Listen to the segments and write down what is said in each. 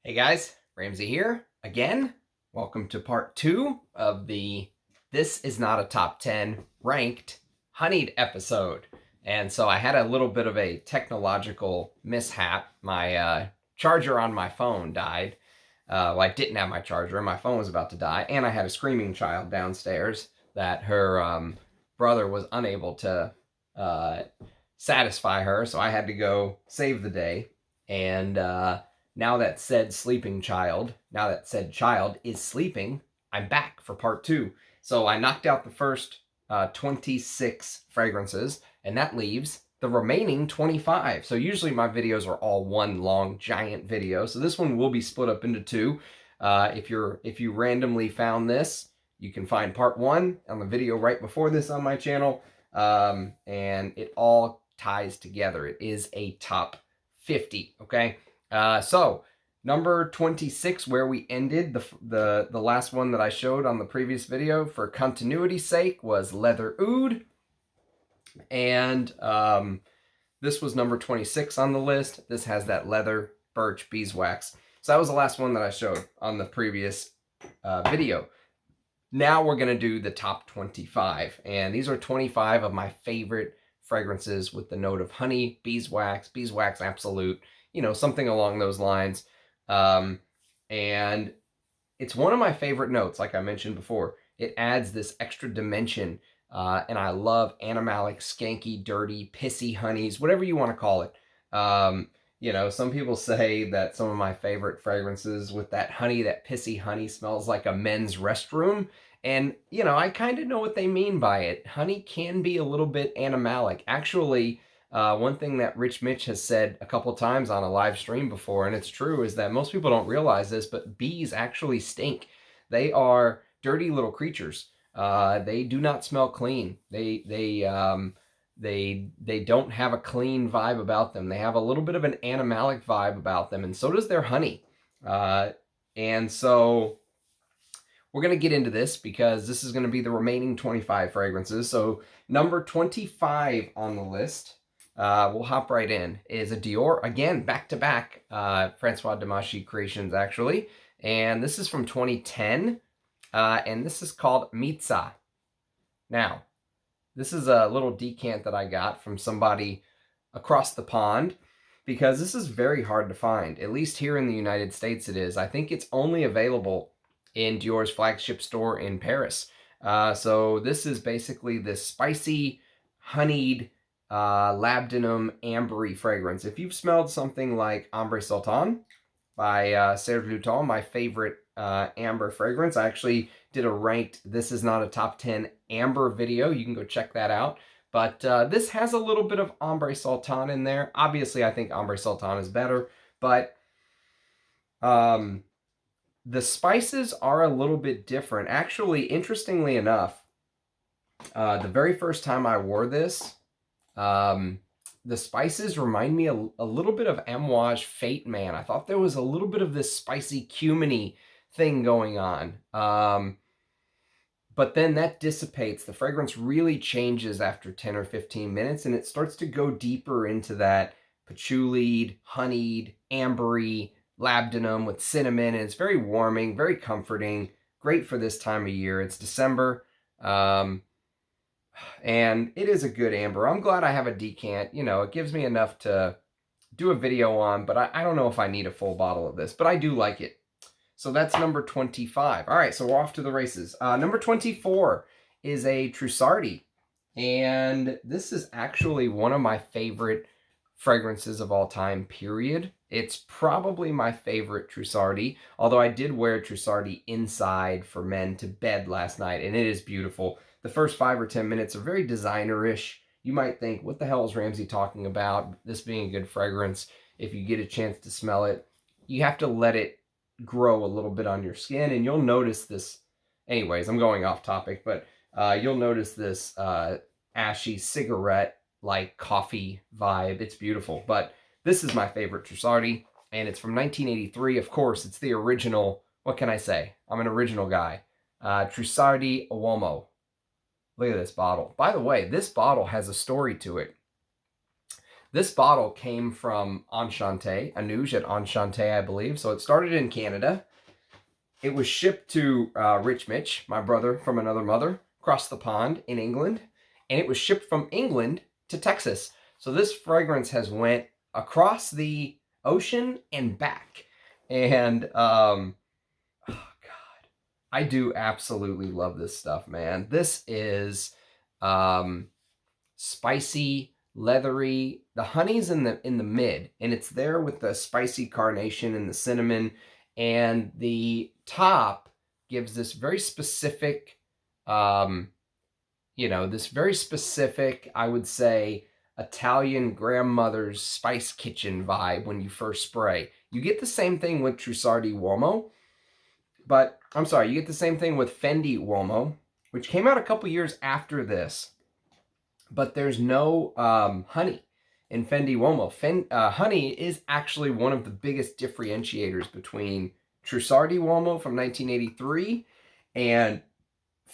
Hey guys, Ramsey here again. Welcome to part 2 of the This Is Not a Top 10 ranked honeyed episode. And so I had a little bit of a technological mishap. My charger on my phone died. Well, I didn't have my charger and my phone was about to die. And I had a screaming child downstairs that her brother was unable to satisfy her. So I had to go save the day. And now that said child is sleeping, I'm back for part 2. So I knocked out the first 26 fragrances, and that leaves the remaining 25. So usually my videos are all one long giant video. So this one will be split up into 2. If you randomly found this, you can find part 1 on the video right before this on my channel, and it all ties together. It is a top 50. Okay. So number 26, where we ended, the last one that I showed on the previous video for continuity's sake, was Leather Oud. And this was number 26 on the list. This has that leather birch beeswax. So that was the last one that I showed on the previous video. Now we're going to do the top 25. And these are 25 of my favorite fragrances with the note of honey, beeswax, beeswax absolute, something along those lines. And it's one of my favorite notes, like I mentioned before. It adds this extra dimension, and I love animalic, skanky, dirty, pissy honeys, whatever you want to call it. Some people say that some of my favorite fragrances with that honey, that pissy honey, smells like a men's restroom. And, I kind of know what they mean by it. Honey can be a little bit animalic. Actually, one thing that Rich Mitch has said a couple times on a live stream before, and it's true, is that most people don't realize this, but bees actually stink. They are dirty little creatures. They do not smell clean. They don't have a clean vibe about them. They have a little bit of an animalic vibe about them, and so does their honey. And so we're going to get into this because this is going to be the remaining 25 fragrances. So number 25 on the list, we'll hop right in, is a Dior, again, back-to-back Francois Demachy creations, actually. And this is from 2010, and this is called Mitzah. Now, this is a little decant that I got from somebody across the pond, because this is very hard to find. At least here in the United States it is. I think it's only available in Dior's flagship store in Paris. So this is basically this spicy, honeyed, labdanum, ambery fragrance. If you've smelled something like Ambre Sultan by Serge Lutens, my favorite amber fragrance. I actually did a ranked This Is Not a Top 10 amber video. You can go check that out. But this has a little bit of Ambre Sultan in there. Obviously, I think Ambre Sultan is better, but the spices are a little bit different. Actually, interestingly enough, the very first time I wore this, the spices remind me a little bit of Amouage Fate Man. I thought there was a little bit of this spicy cuminy thing going on. But then that dissipates. The fragrance really changes after 10 or 15 minutes, and it starts to go deeper into that patchouli, honeyed, ambery, labdanum with cinnamon, and it's very warming, very comforting, great for this time of year. It's December, and it is a good amber. I'm glad I have a decant. It gives me enough to do a video on, but I don't know if I need a full bottle of this, but I do like it. So that's number 25. All right, so we're off to the races. Number 24 is a Trussardi, and this is actually one of my favorite fragrances of all time, period. It's probably my favorite Trussardi, although I did wear Trussardi inside for men to bed last night, and it is beautiful. The first 5 or 10 minutes are very designer-ish. You might think, what the hell is Ramsey talking about, this being a good fragrance? If you get a chance to smell it, you have to let it grow a little bit on your skin, and you'll notice this. Anyways, I'm going off topic, but you'll notice this ashy cigarette like coffee vibe. It's beautiful. But this is my favorite Trussardi, and it's from 1983. Of course, it's the original. What can I say? I'm an original guy. Trussardi Uomo. Look at this bottle. By the way, this bottle has a story to it. This bottle came from Amouage at Enchante, I believe. So it started in Canada. It was shipped to Rich Mitch, my brother from another mother, across the pond in England. And it was shipped from England to Texas. So this fragrance has went across the ocean and back. And, oh God, I do absolutely love this stuff, man. This is spicy, leathery. The honey's in the mid, and it's there with the spicy carnation and the cinnamon, and the top gives this very specific, this very specific, I would say, Italian grandmother's spice kitchen vibe when you first spray. You get the same thing with Trussardi Uomo, but I'm sorry, you get the same thing with Fendi Uomo, which came out a couple years after this. But there's no honey in Fendi Uomo. Honey is actually one of the biggest differentiators between Trussardi Uomo from 1983 and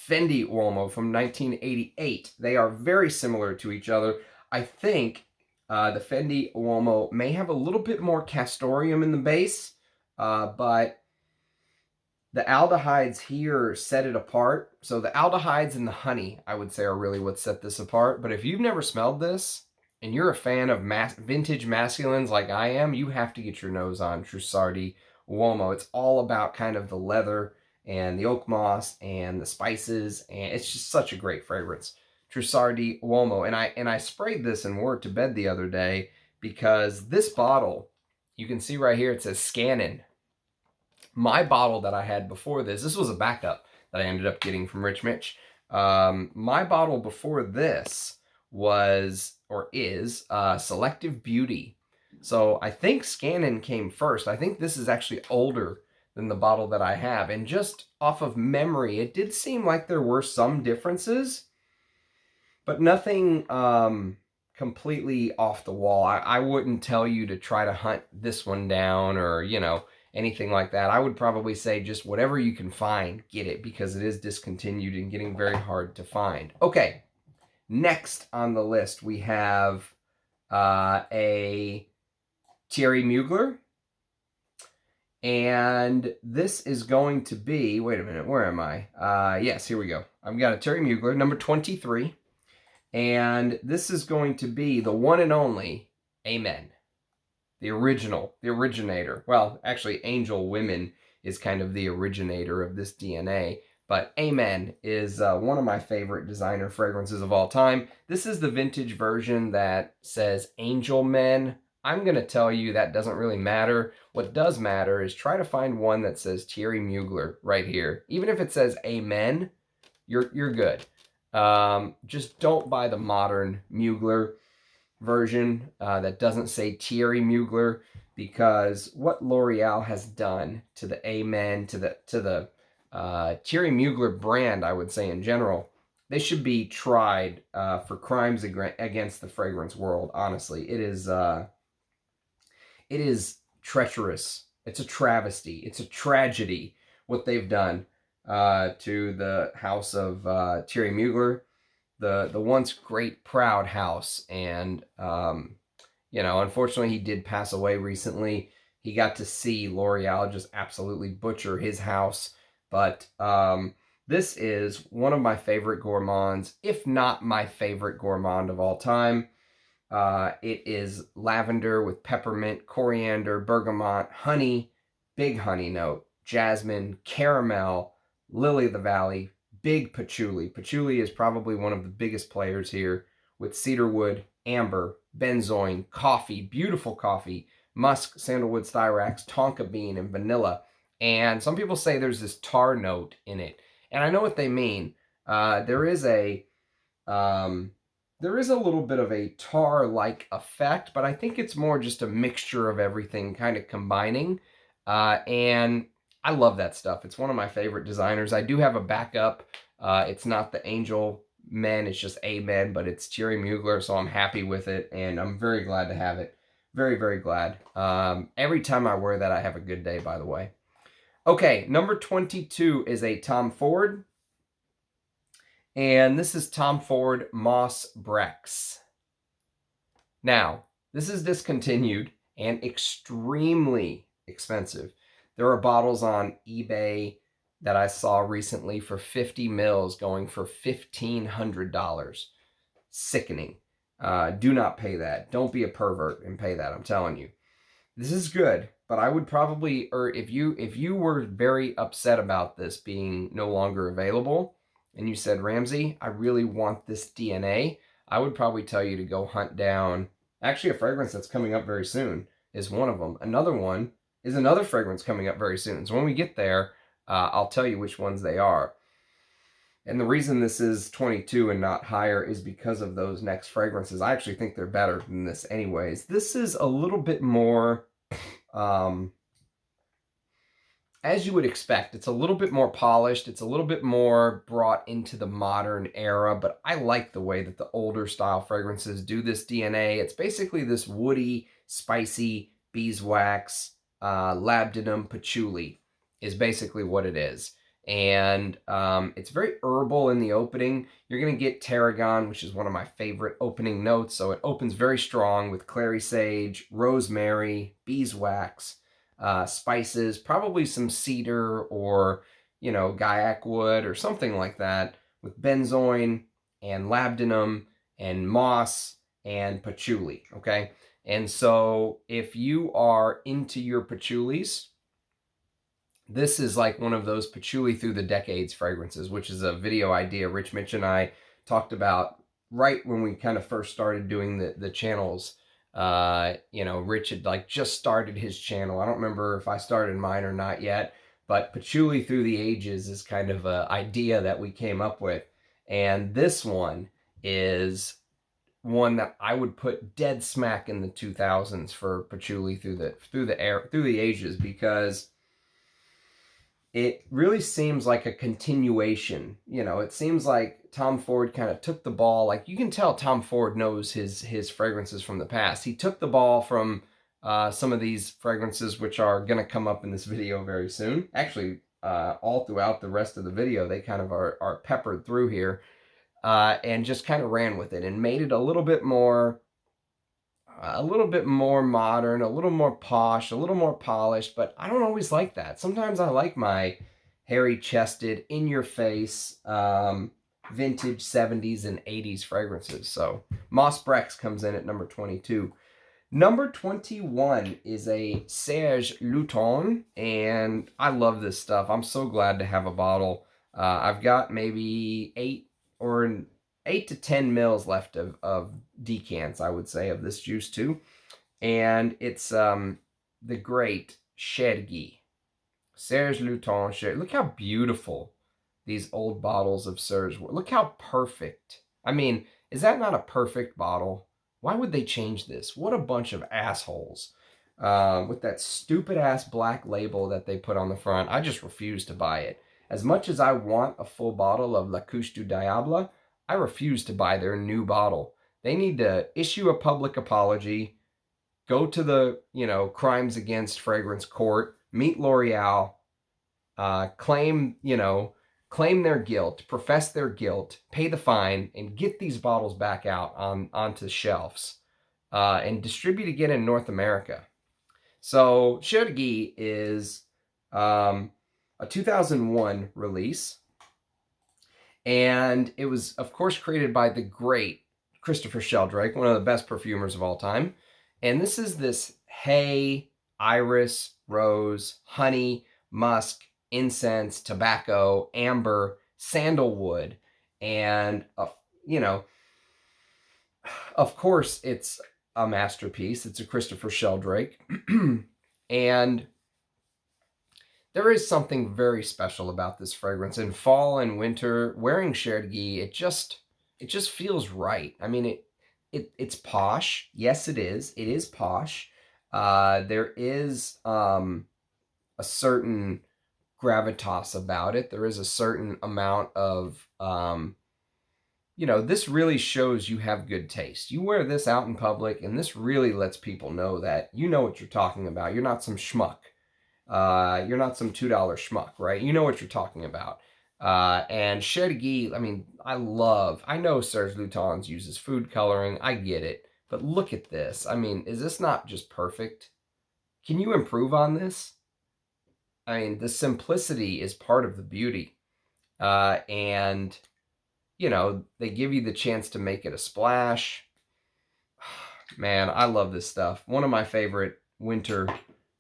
Fendi Uomo from 1988. They are very similar to each other. I think the Fendi Uomo may have a little bit more castoreum in the base, but the aldehydes here set it apart. So the aldehydes and the honey, I would say, are really what set this apart. But if you've never smelled this, and you're a fan of vintage masculines like I am, you have to get your nose on Trussardi Uomo. It's all about kind of the leather and the oak moss and the spices, and it's just such a great fragrance. Trussardi Uomo. And I sprayed this and wore it to bed the other day because this bottle, you can see right here, it says Scannin. My bottle that I had before this was a backup that I ended up getting from Rich Mitch. My bottle before this was, or is, Selective Beauty. So I think Scannin came first. I think this is actually older than the bottle that I have. And just off of memory, it did seem like there were some differences, but nothing completely off the wall. I wouldn't tell you to try to hunt this one down or, anything like that. I would probably say just whatever you can find, get it, because it is discontinued and getting very hard to find. Okay, next on the list we have a Thierry Mugler. And this is going to be, wait a minute, where am I? Yes, here we go. I've got a Thierry Mugler, number 23. And this is going to be the one and only A Men. The originator. Well, actually, Angel Women is kind of the originator of this DNA. But A Men is one of my favorite designer fragrances of all time. This is the vintage version that says Angel Men. I'm going to tell you that doesn't really matter. What does matter is try to find one that says Thierry Mugler right here. Even if it says A Men, you're good. Just don't buy the modern Mugler version that doesn't say Thierry Mugler, because what L'Oreal has done to the A Men, to the Thierry Mugler brand, I would say in general, they should be tried for crimes against the fragrance world. Honestly, it is treacherous. It's a travesty. It's a tragedy what they've done to the house of Thierry Mugler. The once great, proud house. And, unfortunately he did pass away recently. He got to see L'Oreal just absolutely butcher his house. But this is one of my favorite gourmands, if not my favorite gourmand of all time. It is lavender with peppermint, coriander, bergamot, honey, big honey note, jasmine, caramel, lily of the valley, big patchouli. Patchouli is probably one of the biggest players here, with cedarwood, amber, benzoin, coffee, beautiful coffee, musk, sandalwood, styrax, tonka bean, and vanilla. And some people say there's this tar note in it. And I know what they mean. There is a little bit of a tar-like effect, but I think it's more just a mixture of everything kind of combining. And I love that stuff. It's one of my favorite designers. I do have a backup. It's not the Angel Men, it's just A Men, but it's Thierry Mugler, so I'm happy with it, and I'm very glad to have it. Very, very glad. Every time I wear that, I have a good day, by the way. Okay, number 22 is a Tom Ford. And this is Tom Ford Moss Breches. Now, This is discontinued and extremely expensive. There are bottles on eBay that I saw recently for 50 mils going for $1,500. Sickening. Do not pay that. Don't be a pervert and pay that. I'm telling you. This is good, but I would probably, or if you were very upset about this being no longer available, and you said, Ramsey, I really want this DNA, I would probably tell you to go hunt down. Actually, a fragrance that's coming up very soon is one of them. Another one is another fragrance coming up very soon. So when we get there, I'll tell you which ones they are. And the reason this is 22 and not higher is because of those next fragrances. I actually think they're better than this anyways. This is a little bit more, as you would expect, it's a little bit more polished. It's a little bit more brought into the modern era, but I like the way that the older style fragrances do this DNA. It's basically this woody, spicy beeswax, labdanum patchouli is basically what it is. And it's very herbal in the opening. You're going to get tarragon, which is one of my favorite opening notes. So it opens very strong with clary sage, rosemary, beeswax, spices, probably some cedar or, guaiac wood or something like that, with benzoin and labdanum and moss and patchouli, okay? And so if you are into your patchoulis, this is like one of those patchouli through the decades fragrances, which is a video idea Rich Mitch and I talked about right when we kind of first started doing the channels. Rich had just started his channel. I don't remember if I started mine or not yet, but patchouli through the ages is kind of an idea that we came up with. And this one is one that I would put dead smack in the 2000s for patchouli through the ages, because it really seems like a continuation. It seems like Tom Ford kind of took the ball. Like, you can tell Tom Ford knows his fragrances from the past. He took the ball from some of these fragrances, which are going to come up in this video very soon. Actually, all throughout the rest of the video, they kind of are peppered through here, and just kind of ran with it and made it a little bit more modern, a little more posh, a little more polished, but I don't always like that. Sometimes I like my hairy-chested, in-your-face, vintage 70s and 80s fragrances. So Moss Brechts comes in at number 22. Number 21 is a Serge Lutens, and I love this stuff. I'm so glad to have a bottle. I've got maybe 8 to 10 mils left of decants, I would say, of this juice too. And it's the great Chergui. Serge Lutens Chergui. Look how beautiful these old bottles of Serge were. Look how perfect. I mean, is that not a perfect bottle? Why would they change this? What a bunch of assholes. With that stupid-ass black label that they put on the front, I just refuse to buy it. As much as I want a full bottle of La Couche du Diable, I refuse to buy their new bottle. They need to issue a public apology, go to the, crimes against fragrance court, meet L'Oreal, claim their guilt, profess their guilt, pay the fine, and get these bottles back out onto shelves, and distribute again in North America. So Chergui is a 2001 release. And it was, of course, created by the great Christopher Sheldrake, one of the best perfumers of all time. And this is this hay, iris, rose, honey, musk, incense, tobacco, amber, sandalwood. And, of course, it's a masterpiece. It's a Christopher Sheldrake. And there is something very special about this fragrance. In fall and winter, wearing Chergui, it just feels right. I mean, it's posh. Yes, it is. It is posh. There is a certain gravitas about it. There is a certain amount of, this really shows you have good taste. You wear this out in public, and this really lets people know that you know what you're talking about. You're not some schmuck. You're not some $2 schmuck, right? You know what you're talking about. And Chergui, I mean, I know Serge Lutens uses food coloring. I get it. But look at this. I mean, is this not just perfect? Can you improve on this? I mean, the simplicity is part of the beauty. And, you know, they give you the chance to make it a splash. Man, I love this stuff. One of my favorite winter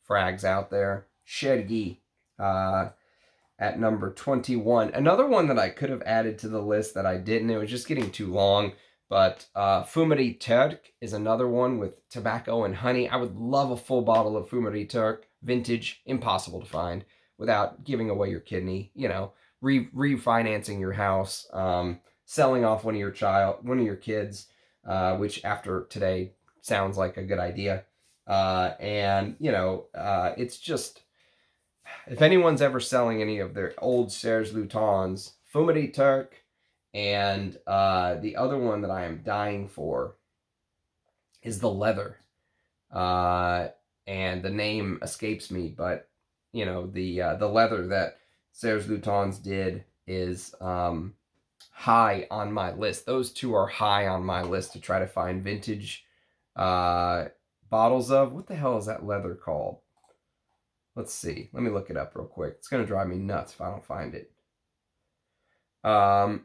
frags out there. Chergui at number 21. Another one that I could have added to the list that I didn't. It was just getting too long. But Fumerie Turc is another one with tobacco and honey. I would love a full bottle of Fumerie Turc, vintage, impossible to find, without giving away your kidney, you know, refinancing your house, selling off one of your kids, which after today sounds like a good idea. And, you know, it's just, if anyone's ever selling any of their old Serge Lutens, Fumerie Turc, and the other one that I am dying for is the leather. And the name escapes me, but, you know, the leather that Serge Lutens did is high on my list. Those two are high on my list to try to find vintage bottles of. What the hell is that leather called? Let's see. Let me look it up real quick. It's going to drive me nuts if I don't find it. Queer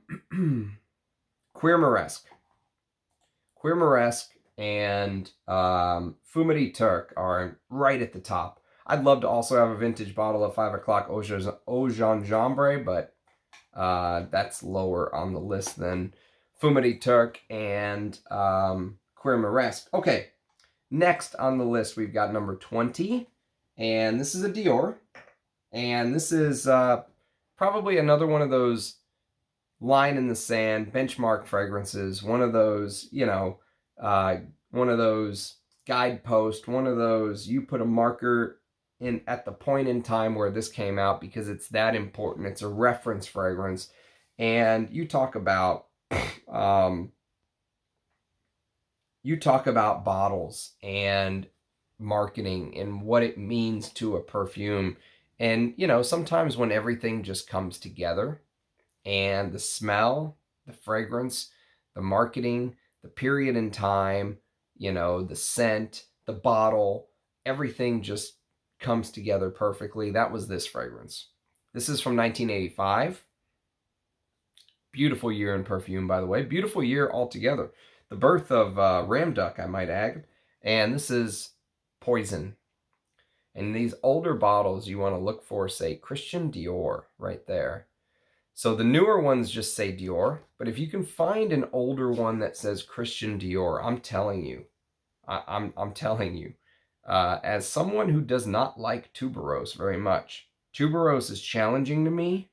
Moresque and Fumerie Turc are right at the top. I'd love to also have a vintage bottle of 5 o'clock Eau Gingembre, but that's lower on the list than Fumerie Turc and Queer Moresque. Okay, next on the list we've got number 20, and this is a Dior, and this is probably another one of those line in the sand benchmark fragrances, one of those, you know, one of those guideposts, one of those you put a marker in at the point in time where this came out because it's that important. It's a reference fragrance. And you talk about bottles and marketing and what it means to a perfume. And, you know, sometimes when everything just comes together, and the smell, the fragrance, the marketing, the period in time, you know, the scent, the bottle, everything just comes together perfectly. That was this fragrance. This is from 1985. Beautiful year in perfume, by the way. Beautiful year altogether. The birth of Ramduck, I might add. And this is Poison. And these older bottles you want to look for say Christian Dior right there. So the newer ones just say Dior, but if you can find an older one that says Christian Dior, I'm telling you, I'm telling you, as someone who does not like tuberose very much, tuberose is challenging to me.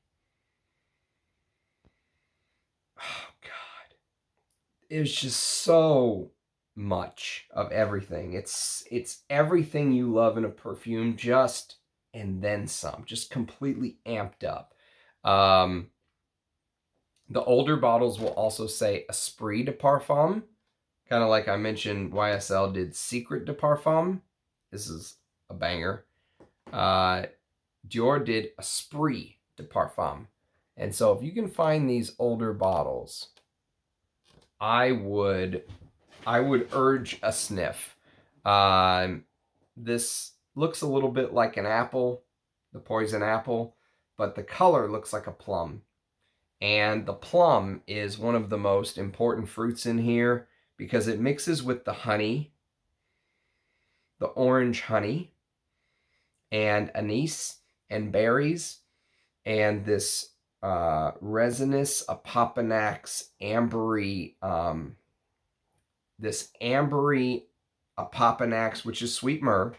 Oh God, it's just so much of everything. It's everything you love in a perfume, just and then some, just completely amped up. The older bottles will also say Esprit de Parfum, kind of like I mentioned YSL did Secret de Parfum. This is a banger. Dior did Esprit de Parfum. And so if you can find these older bottles, I would urge a sniff. This looks a little bit like an apple, the poison apple, but the color looks like a plum. And the plum is one of the most important fruits in here because it mixes with the honey, the orange honey, and anise and berries, and this resinous apopanax ambery, apopanax, which is sweet myrrh,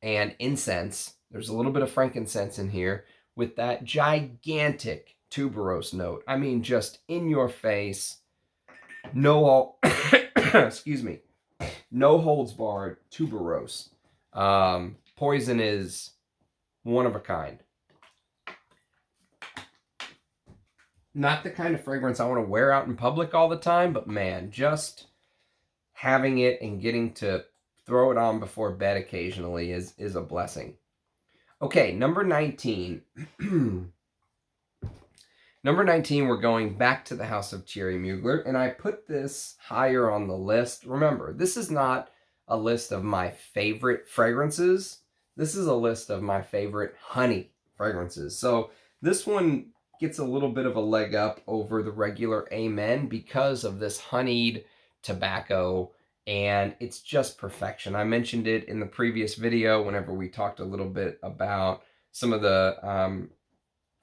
and incense. There's a little bit of frankincense in here with that gigantic tuberose note. I mean, just in your face, excuse me, no holds barred tuberose. Poison is one of a kind. Not the kind of fragrance I want to wear out in public all the time, but man, just having it and getting to throw it on before bed occasionally is a blessing. Okay, number 19. Number 19, we're going back to the house of Thierry Mugler, and I put this higher on the list. Remember, this is not a list of my favorite fragrances. This is a list of my favorite honey fragrances. So this one gets a little bit of a leg up over the regular A Men because of this honeyed tobacco, and it's just perfection. I mentioned it in the previous video whenever we talked a little bit about some of the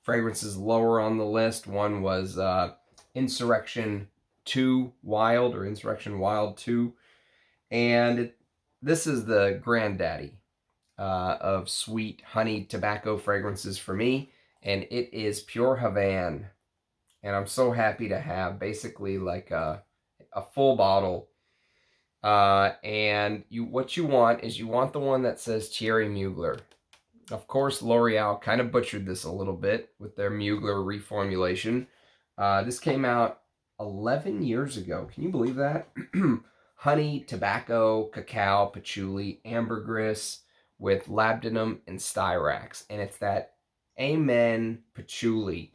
fragrances lower on the list. One was Insurrection 2 Wild, or Insurrection Wild 2. And this is the granddaddy of sweet honey tobacco fragrances for me. And it is Pure Havane. And I'm so happy to have basically like a full bottle. And what you want is you want the one that says Thierry Mugler. Of course, L'Oreal kind of butchered this a little bit with their Mugler reformulation. This came out 11 years ago. Can you believe that? Honey, tobacco, cacao, patchouli, ambergris with labdanum and styrax. And it's that A Men patchouli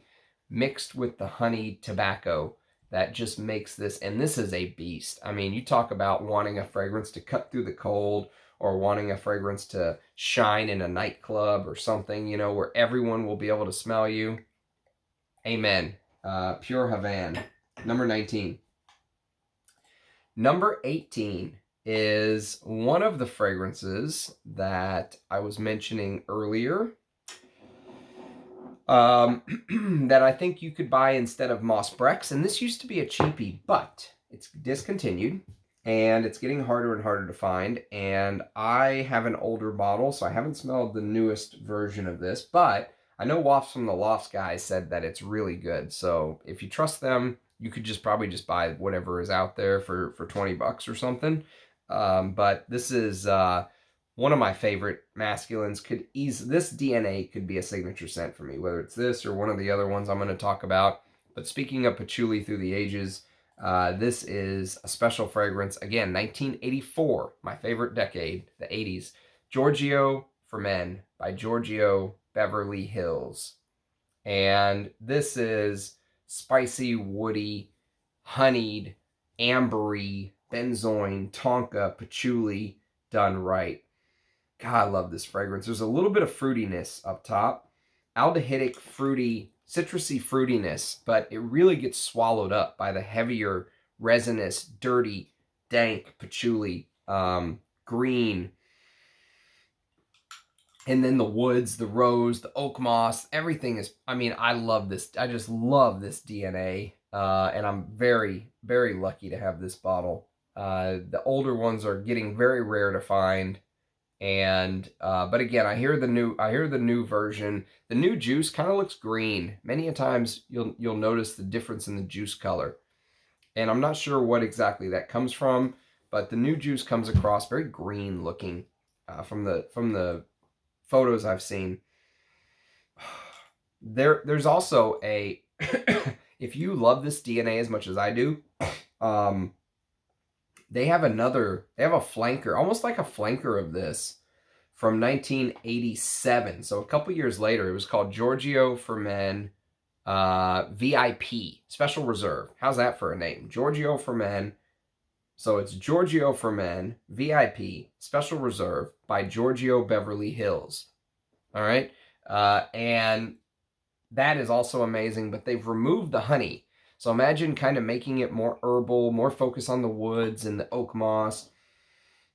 mixed with the honey tobacco that just makes this, and this is a beast. I mean, you talk about wanting a fragrance to cut through the cold, or wanting a fragrance to shine in a nightclub or something, you know, where everyone will be able to smell you. Amen. Pure Havane. Number 19. Number 18 is one of the fragrances that I was mentioning earlier that I think you could buy instead of Moss Brechts. And this used to be a cheapie, but it's discontinued. And it's getting harder and harder to find. And I have an older bottle, so I haven't smelled the newest version of this. But I know Wafts from the Lofts guys said that it's really good. So if you trust them, you could probably just buy whatever is out there for 20 bucks or something. But this is one of my favorite masculines. This DNA could be a signature scent for me, whether it's this or one of the other ones I'm going to talk about. But speaking of patchouli through the ages, this is a special fragrance. Again, 1984, my favorite decade, the 80s. Giorgio for Men by Giorgio Beverly Hills. And this is spicy, woody, honeyed, ambery, benzoin, tonka, patchouli done right. God, I love this fragrance. There's a little bit of fruitiness up top. Aldehydic, fruity, citrusy fruitiness, but it really gets swallowed up by the heavier, resinous, dirty, dank patchouli, green, and then the woods, the rose, the oak moss, everything is, I mean, I love this. I just love this DNA, and I'm very, very lucky to have this bottle. The older ones are getting very rare to find. And but again, I hear the new version. The new juice kind of looks green. Many a times you'll notice the difference in the juice color, and I'm not sure what exactly that comes from, but the new juice comes across very green looking from the photos I've seen. There's also a if you love this DNA as much as I do, they have a flanker, almost like a flanker of this from 1987. So a couple years later, it was called Giorgio for Men VIP, Special Reserve. How's that for a name? Giorgio for Men. So it's Giorgio for Men VIP, Special Reserve by Giorgio Beverly Hills. All right. And that is also amazing, but they've removed the honey. So imagine kind of making it more herbal, more focus on the woods and the oak moss.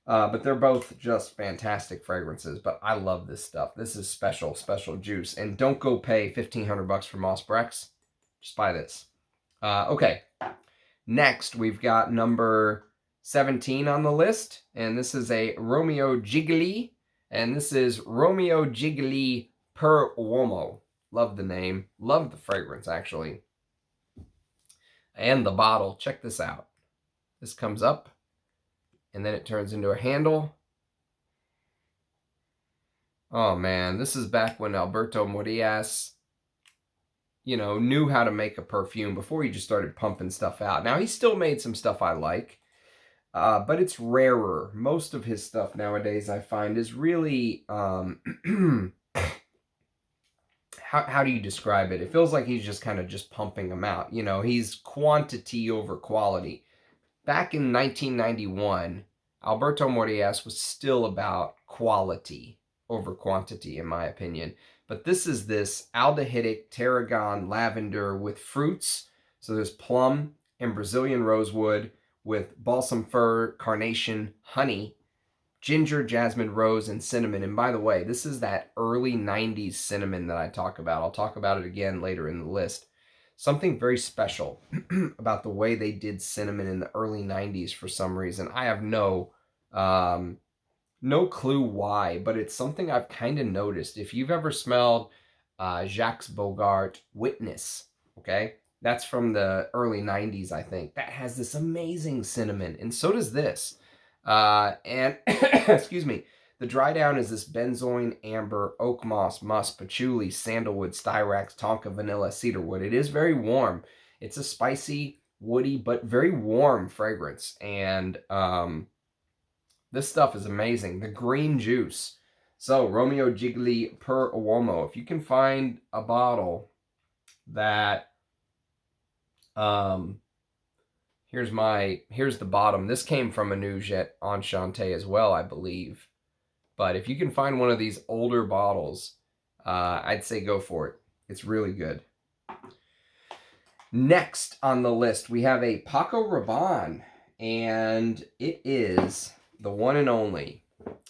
But they're both just fantastic fragrances. But I love this stuff. This is special, special juice. And don't go pay 1,500 bucks for Moss Brechts. Just buy this. Okay. Next, we've got number 17 on the list. And this is a Romeo Gigli. And this is Romeo Gigli per Uomo. Love the name. Love the fragrance, actually. And the bottle. Check this out. This comes up, and then it turns into a handle. Oh, man. This is back when Alberto Morillas, knew how to make a perfume before he just started pumping stuff out. Now, he still made some stuff I like, but it's rarer. Most of his stuff nowadays, I find, is really, how how do you describe it? It feels like he's just kind of just pumping them out. You know, he's quantity over quality. Back in 1991, Alberto Morillas was still about quality over quantity, in my opinion. But this is this aldehydic tarragon lavender with fruits. So there's plum and Brazilian rosewood with balsam fir, carnation, honey, ginger, jasmine, rose, and cinnamon. And by the way, this is that early 90s cinnamon that I talk about. I'll talk about it again later in the list. Something very special about the way they did cinnamon in the early 90s for some reason. I have no clue why, but it's something I've kind of noticed. If you've ever smelled Jacques Bogart Witness, okay? That's from the early 90s, I think. That has this amazing cinnamon, and so does this. And, excuse me, the dry down is this benzoin, amber, oak moss, musk, patchouli, sandalwood, styrax, tonka, vanilla, cedarwood. It is very warm. It's a spicy, woody, but very warm fragrance. And this stuff is amazing. The green juice. So, Romeo Gigli per Uomo. If you can find a bottle that... here's the bottom. This came from Amouage Enchanté as well, I believe. But if you can find one of these older bottles, I'd say go for it. It's really good. Next on the list, we have a Paco Rabanne, and it is the one and only.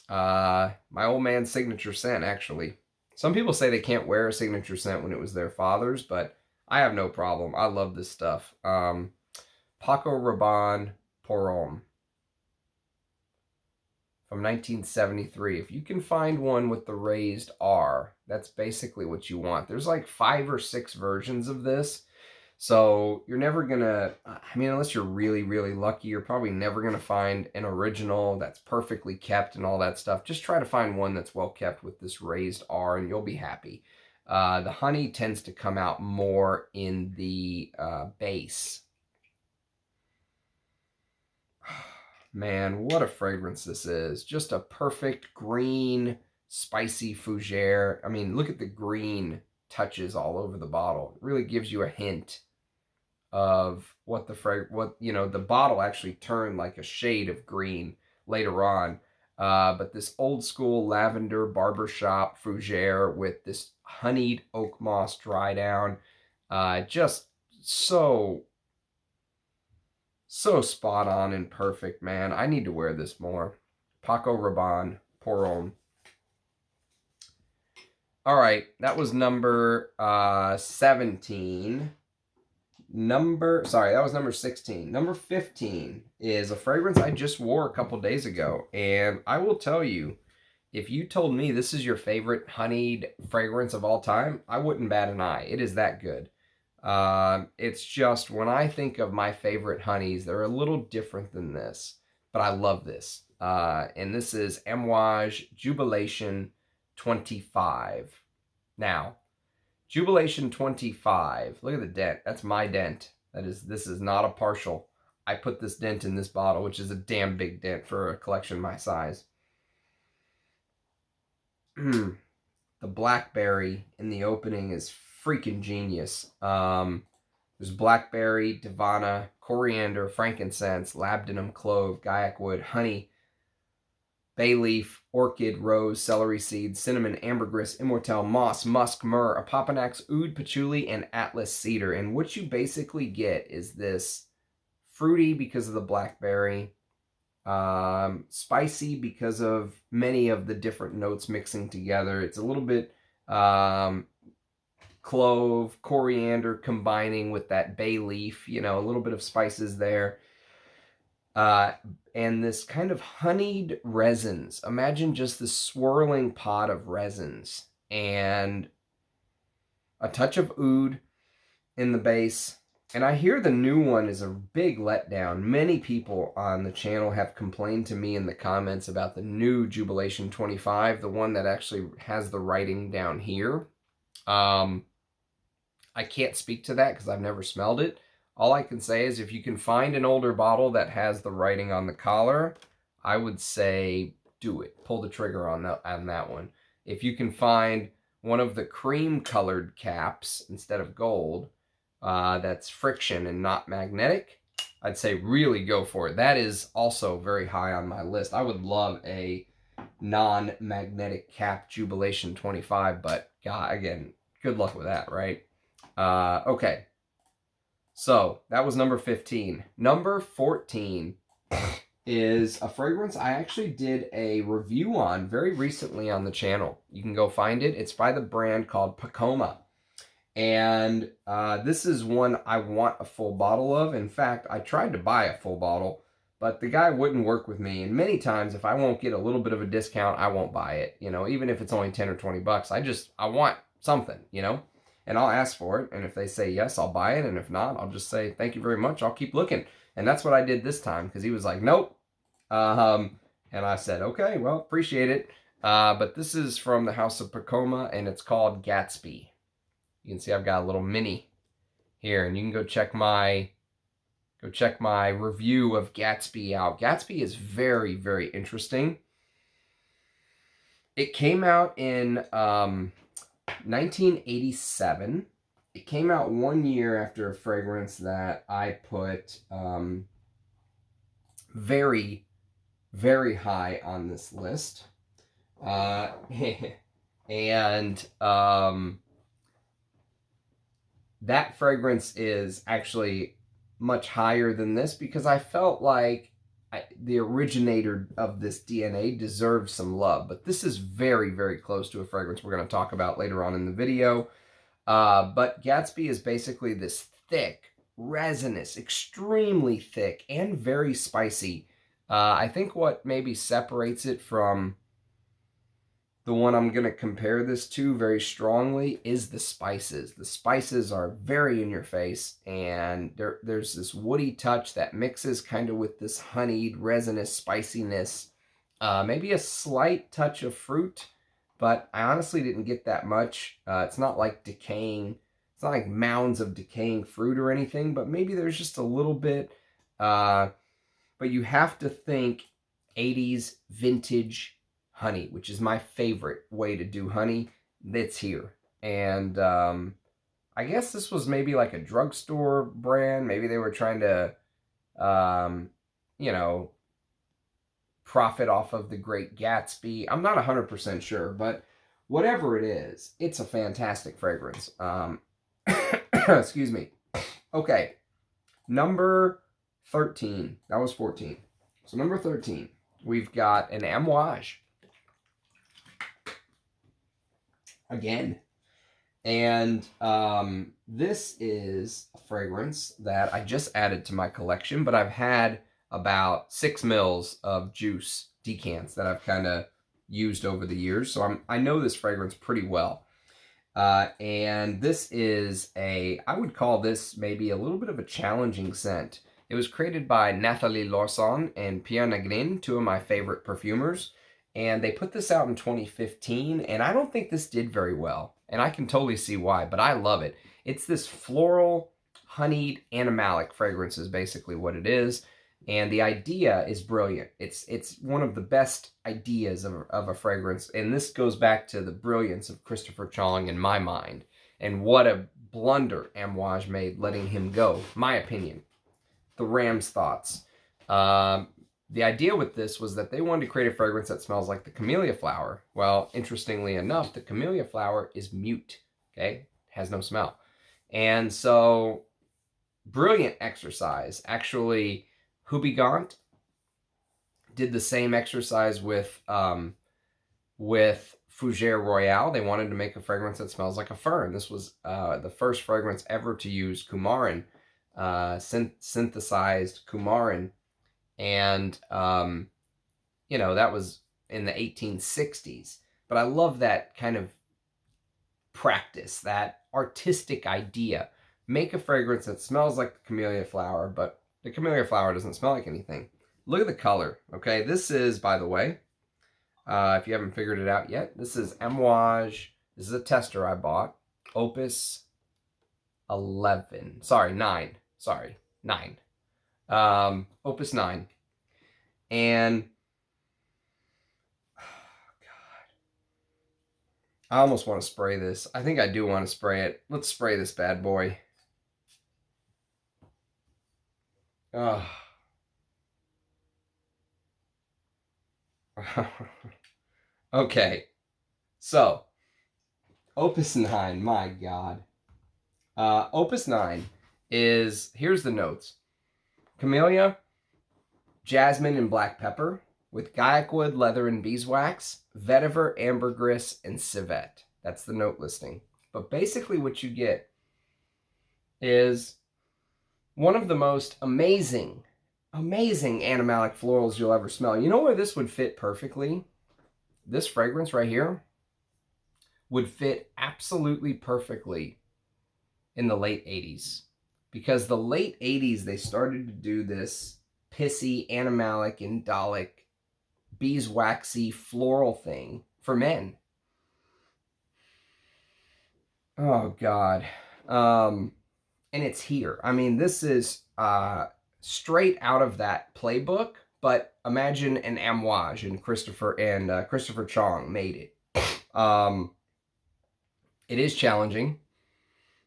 My old man's signature scent, actually. Some people say they can't wear a signature scent when it was their father's, but I have no problem. I love this stuff. Paco Rabanne pour Homme from 1973. If you can find one with the raised R, that's basically what you want. There's like 5 or 6 versions of this. So you're never gonna, I mean, unless you're really, really lucky, you're probably never gonna find an original that's perfectly kept and all that stuff. Just try to find one that's well kept with this raised R and you'll be happy. The honey tends to come out more in the base. Man, what a fragrance this is. Just a perfect green, spicy fougere. I mean, look at the green touches all over the bottle. It really gives you a hint of what the bottle actually turned like a shade of green later on. But this old school lavender barbershop fougere with this honeyed oak moss dry down, just so spot on and perfect, man. I need to wear this more. Paco Rabanne pour Homme. All right, that was number 17. That was number 16. Number 15 is a fragrance I just wore a couple days ago. And I will tell you, if you told me this is your favorite honeyed fragrance of all time, I wouldn't bat an eye. It is that good. It's just, when I think of my favorite honeys, they're a little different than this. But I love this. And this is Amouage Jubilation 25. Now, Jubilation 25. Look at the dent. That's my dent. This is not a partial. I put this dent in this bottle, which is a damn big dent for a collection my size. The blackberry in the opening is freaking genius. There's blackberry, divana, coriander, frankincense, labdanum, clove, gaiac wood, honey, bay leaf, orchid, rose, celery seed, cinnamon, ambergris, immortelle, moss, musk, myrrh, apopanax, oud, patchouli, and atlas cedar. And what you basically get is this fruity because of the blackberry, spicy because of many of the different notes mixing together. It's a little bit clove, coriander combining with that bay leaf, a little bit of spices there. And this kind of honeyed resins. Imagine just this swirling pot of resins and a touch of oud in the base. And I hear the new one is a big letdown. Many people on the channel have complained to me in the comments about the new Jubilation 25, the one that actually has the writing down here. I can't speak to that because I've never smelled it. All I can say is if you can find an older bottle that has the writing on the collar, I would say do it. Pull the trigger on that one. If you can find one of the cream colored caps instead of gold, that's friction and not magnetic, I'd say really go for it. That is also very high on my list. I would love a non-magnetic cap Jubilation 25, but God, again, good luck with that, right? Okay. So that was number 15. Number 14 is a fragrance I actually did a review on very recently on the channel. You can go find it. It's by the brand called Pacoma. And this is one I want a full bottle of. In fact, I tried to buy a full bottle, but the guy wouldn't work with me. And many times, if I won't get a little bit of a discount, I won't buy it. You know, even if it's only 10 or 20 bucks, I want something, you know, and I'll ask for it. And if they say yes, I'll buy it. And if not, I'll just say, thank you very much. I'll keep looking. And that's what I did this time, because he was like, nope. And I said, okay, well, appreciate it. But this is from the House of Pacoma, and it's called Gatsby. You can see I've got a little mini here, and you can go check my review of Gatsby out. Gatsby is very, very interesting. It came out in 1987. It came out 1 year after a fragrance that I put very, very high on this list. That fragrance is actually much higher than this because I felt like the originator of this DNA deserves some love. But this is very, very close to a fragrance we're going to talk about later on in the video. But Gatsby is basically this thick, resinous, extremely thick, and very spicy. I think what maybe separates it from the one I'm going to compare this to very strongly is the spices. The spices are very in your face, and there's this woody touch that mixes kind of with this honeyed, resinous spiciness. Maybe a slight touch of fruit, but I honestly didn't get that much. It's not like decaying. It's not like mounds of decaying fruit or anything, but maybe there's just a little bit. But you have to think 80s vintage honey, which is my favorite way to do honey. That's here. And I guess this was maybe like a drugstore brand. Maybe they were trying to, you know, profit off of the Great Gatsby. I'm not 100% sure, but whatever it is, it's a fantastic fragrance. Excuse me. Okay, number 13. That was 14. So number 13, we've got an Amouage. Again. And this is a fragrance that I just added to my collection, but I've had about 6 mils of juice decants that I've kind of used over the years. So I know this fragrance pretty well. And this is I would call this maybe a little bit of a challenging scent. It was created by Nathalie Lorson and Pierre Nagrin, two of my favorite perfumers. And they put this out in 2015, and I don't think this did very well. And I can totally see why, but I love it. It's this floral, honeyed, animalic fragrance is basically what it is. And the idea is brilliant. It's one of the best ideas of a fragrance. And this goes back to the brilliance of Christopher Chong in my mind. And what a blunder Amouage made letting him go, my opinion. The Ram's thoughts. The idea with this was that they wanted to create a fragrance that smells like the camellia flower. Well, interestingly enough, the camellia flower is mute, okay? Has no smell. And so, brilliant exercise. Actually, Houbigant did the same exercise with Fougère Royale. They wanted to make a fragrance that smells like a fern. This was the first fragrance ever to use coumarin, synthesized coumarin. And, you know, that was in the 1860s. But I love that kind of practice, that artistic idea. Make a fragrance that smells like the camellia flower, but the camellia flower doesn't smell like anything. Look at the color, okay? This is, by the way, if you haven't figured it out yet, this is Amouage. This is a tester I bought. Opus 11. Sorry, 9. Sorry, 9. Opus 9. And, oh God, I almost want to spray this. I think I do want to spray it. Let's spray this bad boy. Oh. Okay. So, Opus 9, my God. Opus 9 is, here's the notes. Camellia, jasmine, and black pepper, with guaiac wood, leather, and beeswax, vetiver, ambergris, and civet. That's the note listing. But basically what you get is one of the most amazing animalic florals you'll ever smell. You know where this would fit perfectly? This fragrance right here would fit absolutely perfectly in the late 80s. Because the late 80s, they started to do this pissy, animalic, indolic, beeswaxy, floral thing for men. Oh, God. And it's here. I mean, this is straight out of that playbook, but imagine an Amouage and Christopher Chong made it. It is challenging.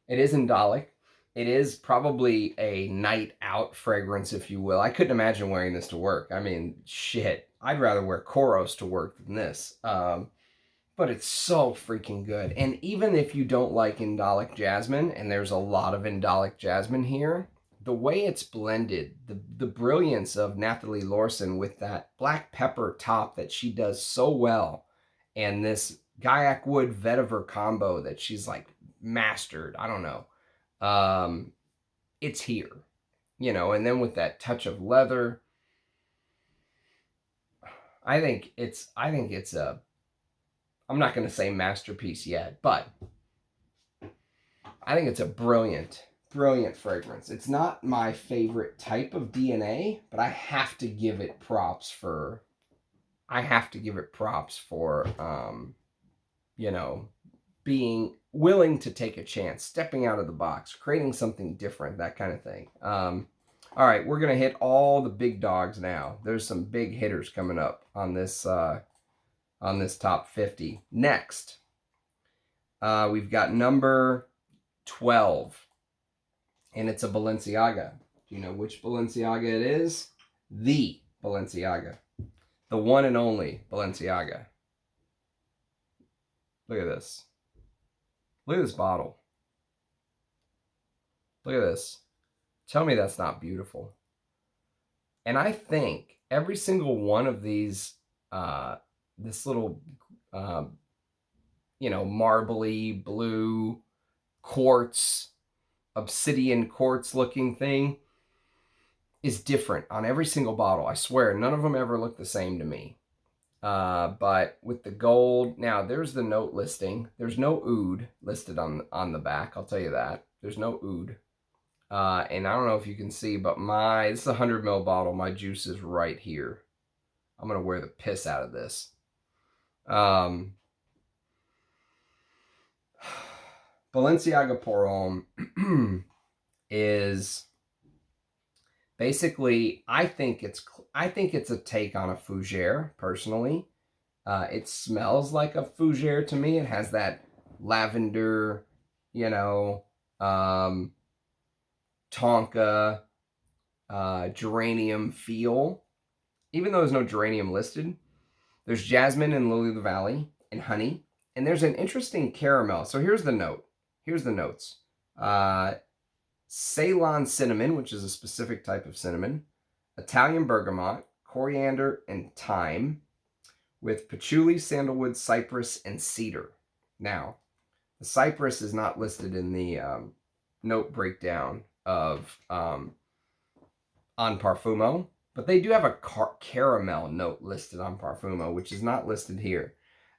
It is indolic. It is probably a night out fragrance, if you will. I couldn't imagine wearing this to work. I mean, shit. I'd rather wear Kouros to work than this. But it's so freaking good. And even if you don't like indolic jasmine, and there's a lot of indolic jasmine here, the way it's blended, the brilliance of Nathalie Lorson with that black pepper top that she does so well, and this guaiac wood vetiver combo that she's like mastered. I don't know. It's here, you know, and then with that touch of leather, I think it's a, I'm not going to say masterpiece yet, but I think it's a brilliant fragrance. It's not my favorite type of DNA, but I have to give it props for, you know, being willing to take a chance, stepping out of the box, creating something different, that kind of thing. All right, we're going to hit all the big dogs now. There's some big hitters coming up on this top 50. Next, we've got number 12, and it's a Balenciaga. Do you know which Balenciaga it is? The Balenciaga. The one and only Balenciaga. Look at this. Look at this bottle. Look at this. Tell me that's not beautiful. And I think every single one of these, this little, you know, marbly blue quartz, obsidian quartz looking thing is different on every single bottle. I swear, none of them ever look the same to me. But with the gold, now there's the note listing. There's no oud listed on the back. I'll tell you that. There's no oud. And I don't know if you can see, but this is a 100 ml bottle. My juice is right here. I'm going to wear the piss out of this. Balenciaga Pour Homme is basically, I think it's a take on a fougere, personally. It smells like a fougere to me. It has that lavender, you know, tonka, geranium feel. Even though there's no geranium listed, there's jasmine and lily of the valley and honey. And there's an interesting caramel. So here's the note. Here's the notes. Ceylon cinnamon, which is a specific type of cinnamon. Italian bergamot, coriander, and thyme. With patchouli, sandalwood, cypress, and cedar. Now, the cypress is not listed in the note breakdown of on Parfumo, but they do have a caramel note listed on Parfumo, which is not listed here.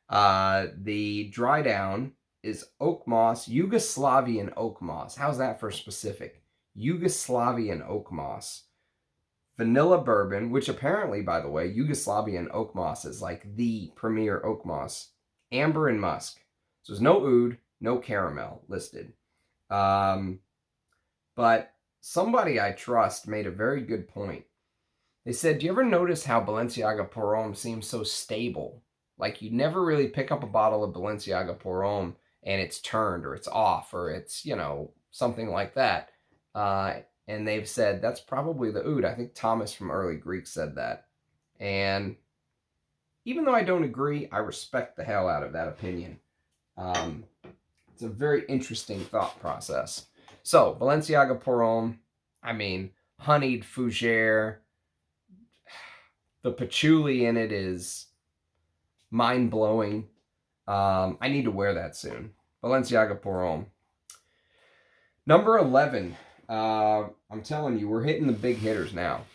The dry down is oak moss, Yugoslavian oak moss. How's that for specific? Yugoslavian oak moss. Vanilla bourbon, which apparently, by the way, Yugoslavian oak moss is like the premier oak moss. Amber and musk. So there's no oud, no caramel listed. But somebody I trust made a very good point. They said, do you ever notice how Balenciaga Pour Homme seems so stable? Like, you never really pick up a bottle of Balenciaga Pour Homme and it's turned or it's off or it's, you know, something like that. And they've said that's probably the oud. I think Thomas from Early Greek said that. And even though I don't agree, I respect the hell out of that opinion. It's a very interesting thought process. So, Balenciaga Pour Homme, I mean, honeyed fougere. The patchouli in it is mind-blowing. I need to wear that soon. Balenciaga Pour Homme. Number 11. I'm telling you, we're hitting the big hitters now.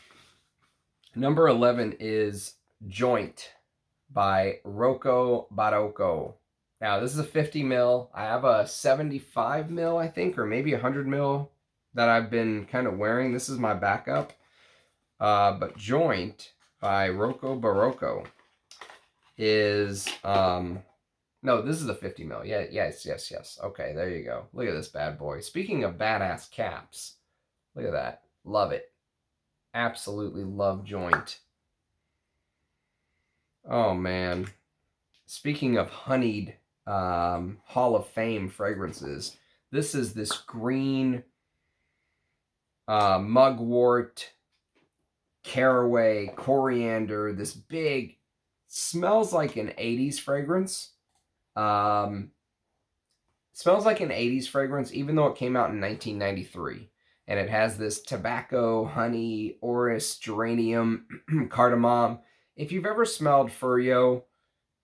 Number 11 is Joint by Roccobarocco. Now, this is a 50 mil. I have a 75 mil, I think, or maybe 100 mil that I've been kind of wearing. This is my backup. But Joint by Roccobarocco is, no, this is a 50 mil. Yeah, yes. Okay, there you go. Look at this bad boy. Speaking of badass caps, look at that. Love it. Absolutely love Joint. Oh, man. Speaking of honeyed Hall of Fame fragrances, this is this green mugwort, caraway, coriander, this big, smells like an 80s fragrance. Smells like an 80s fragrance, even though it came out in 1993. And it has this tobacco, honey, orris, geranium, cardamom. If you've ever smelled Furio,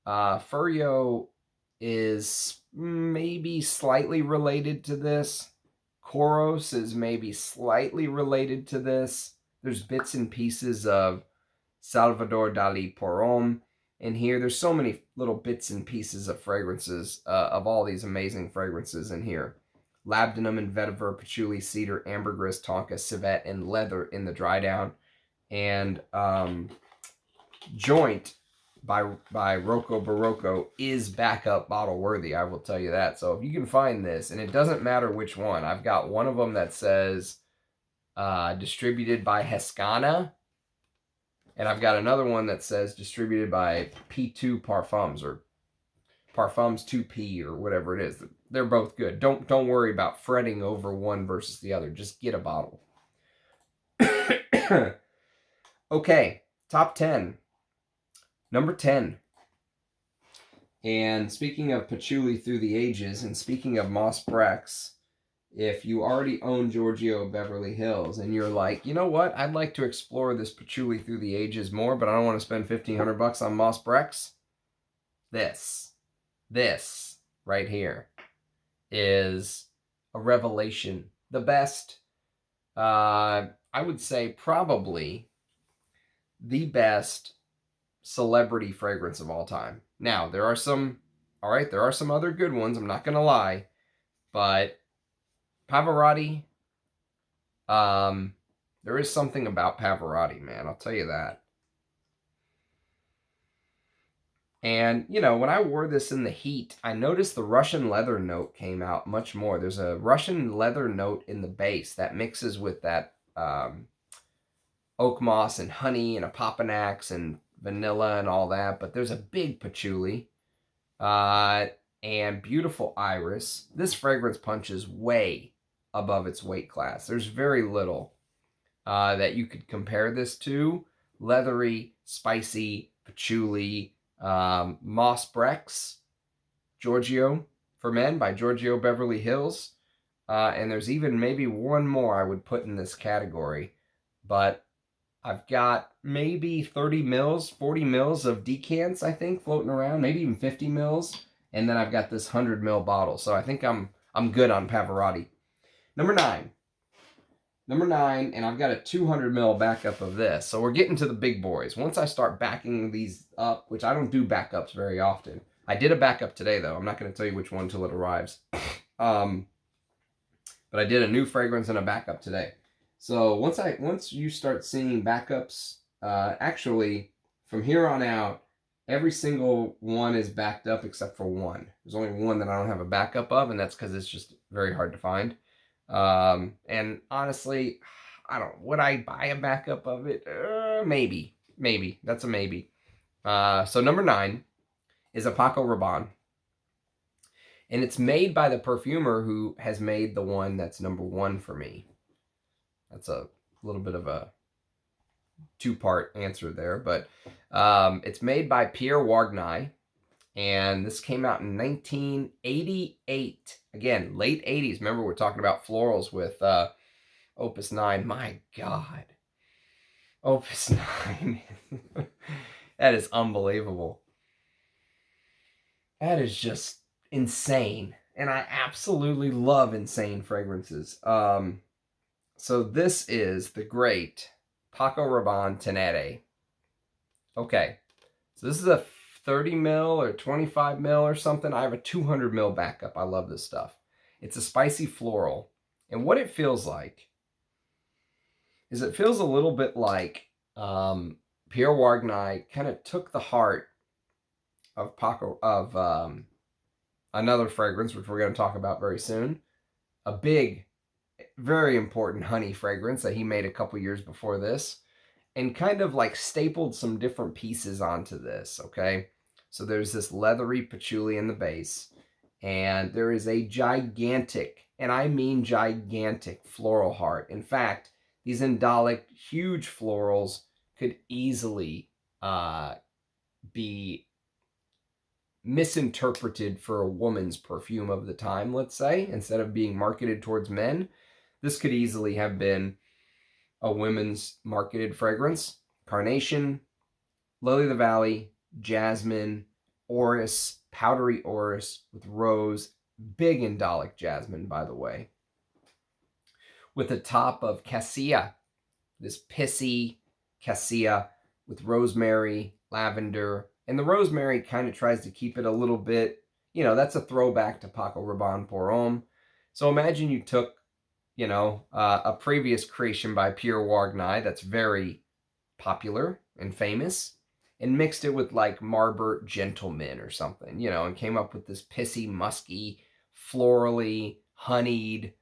Furio is maybe slightly related to this. Kouros is maybe slightly related to this. There's bits and pieces of Salvador Dali Pour Homme in here. There's so many little bits and pieces of fragrances, of all these amazing fragrances in here. Labdanum and vetiver, patchouli, cedar, ambergris, tonka, civet, and leather in the dry down. And Joint by Roccobarocco is backup bottle worthy, I will tell you that. So if you can find this, and it doesn't matter which one. I've got one of them that says distributed by Hescana, and I've got another one that says distributed by P2 Parfums, or Parfums 2P, or whatever it is. They're both good. Don't worry about fretting over one versus the other. Just get a bottle. Okay, top 10. Number 10. And speaking of patchouli through the ages, and speaking of Moss Brechts, if you already own Giorgio Beverly Hills and you're like, you know what, I'd like to explore this patchouli through the ages more, but I don't want to spend $1,500 on Moss Brechts, this right here is a revelation. The best, I would say probably the best celebrity fragrance of all time. Now, there are some other good ones, I'm not going to lie, but Pavarotti, there is something about Pavarotti, man, I'll tell you that. And, you know, when I wore this in the heat, I noticed the Russian leather note came out much more. There's a Russian leather note in the base that mixes with that oak moss and honey and a Papanax and vanilla and all that. But there's a big patchouli and beautiful iris. This fragrance punches way above its weight class. There's very little that you could compare this to. Leathery, spicy, patchouli, Moss Brechts, Giorgio for Men by Giorgio Beverly Hills. And there's even maybe one more I would put in this category. But I've got maybe 30 mils, 40 mils of decants, I think, floating around. Maybe even 50 mils. And then I've got this 100 mil bottle. So I think I'm good on Pavarotti. Number 9. Number 9, and I've got a 200 mil backup of this. So we're getting to the big boys. Once I start backing these up, which I don't do backups very often. I did a backup today, though. I'm not going to tell you which one until it arrives. But I did a new fragrance and a backup today. So once you start seeing backups, actually, from here on out, every single one is backed up except for one. There's only one that I don't have a backup of, and that's because it's just very hard to find. And honestly, would I buy a backup of it? Maybe. That's a maybe. So number 9 is a Paco Rabanne. And it's made by the perfumer who has made the one that's #1 for me. That's a little bit of a two-part answer there. But it's made by Pierre Wagner. And this came out in 1988. Again, late 80s. Remember, we're talking about florals with Opus 9. My God. Opus 9. That is unbelievable. That is just insane. And I absolutely love insane fragrances. So this is the great Paco Rabanne Ténéré. Okay. So this is a 30 mil or 25 mil or something. I have a 200 mil backup. I love this stuff. It's a spicy floral. And what it feels like is it feels a little bit like Pierre Wagner kind of took the heart of another fragrance, which we're going to talk about very soon. A big, very important honey fragrance that he made a couple years before this. And kind of like stapled some different pieces onto this, okay? So there's this leathery patchouli in the base. And there is a gigantic, and I mean gigantic, floral heart. In fact, these indolic, huge florals could easily be misinterpreted for a woman's perfume of the time, let's say. Instead of being marketed towards men, this could easily have been a women's marketed fragrance. Carnation, Lily of the Valley, jasmine, orris, powdery orris with rose, big indolic jasmine, by the way. With a top of cassia, this pissy cassia with rosemary, lavender, and the rosemary kind of tries to keep it a little bit, you know, that's a throwback to Paco Rabanne pour Homme. So imagine you took, you know, a previous creation by Pierre Wagner that's very popular and famous, and mixed it with like Marbert Gentleman or something, you know, and came up with this pissy, musky, florally, honeyed,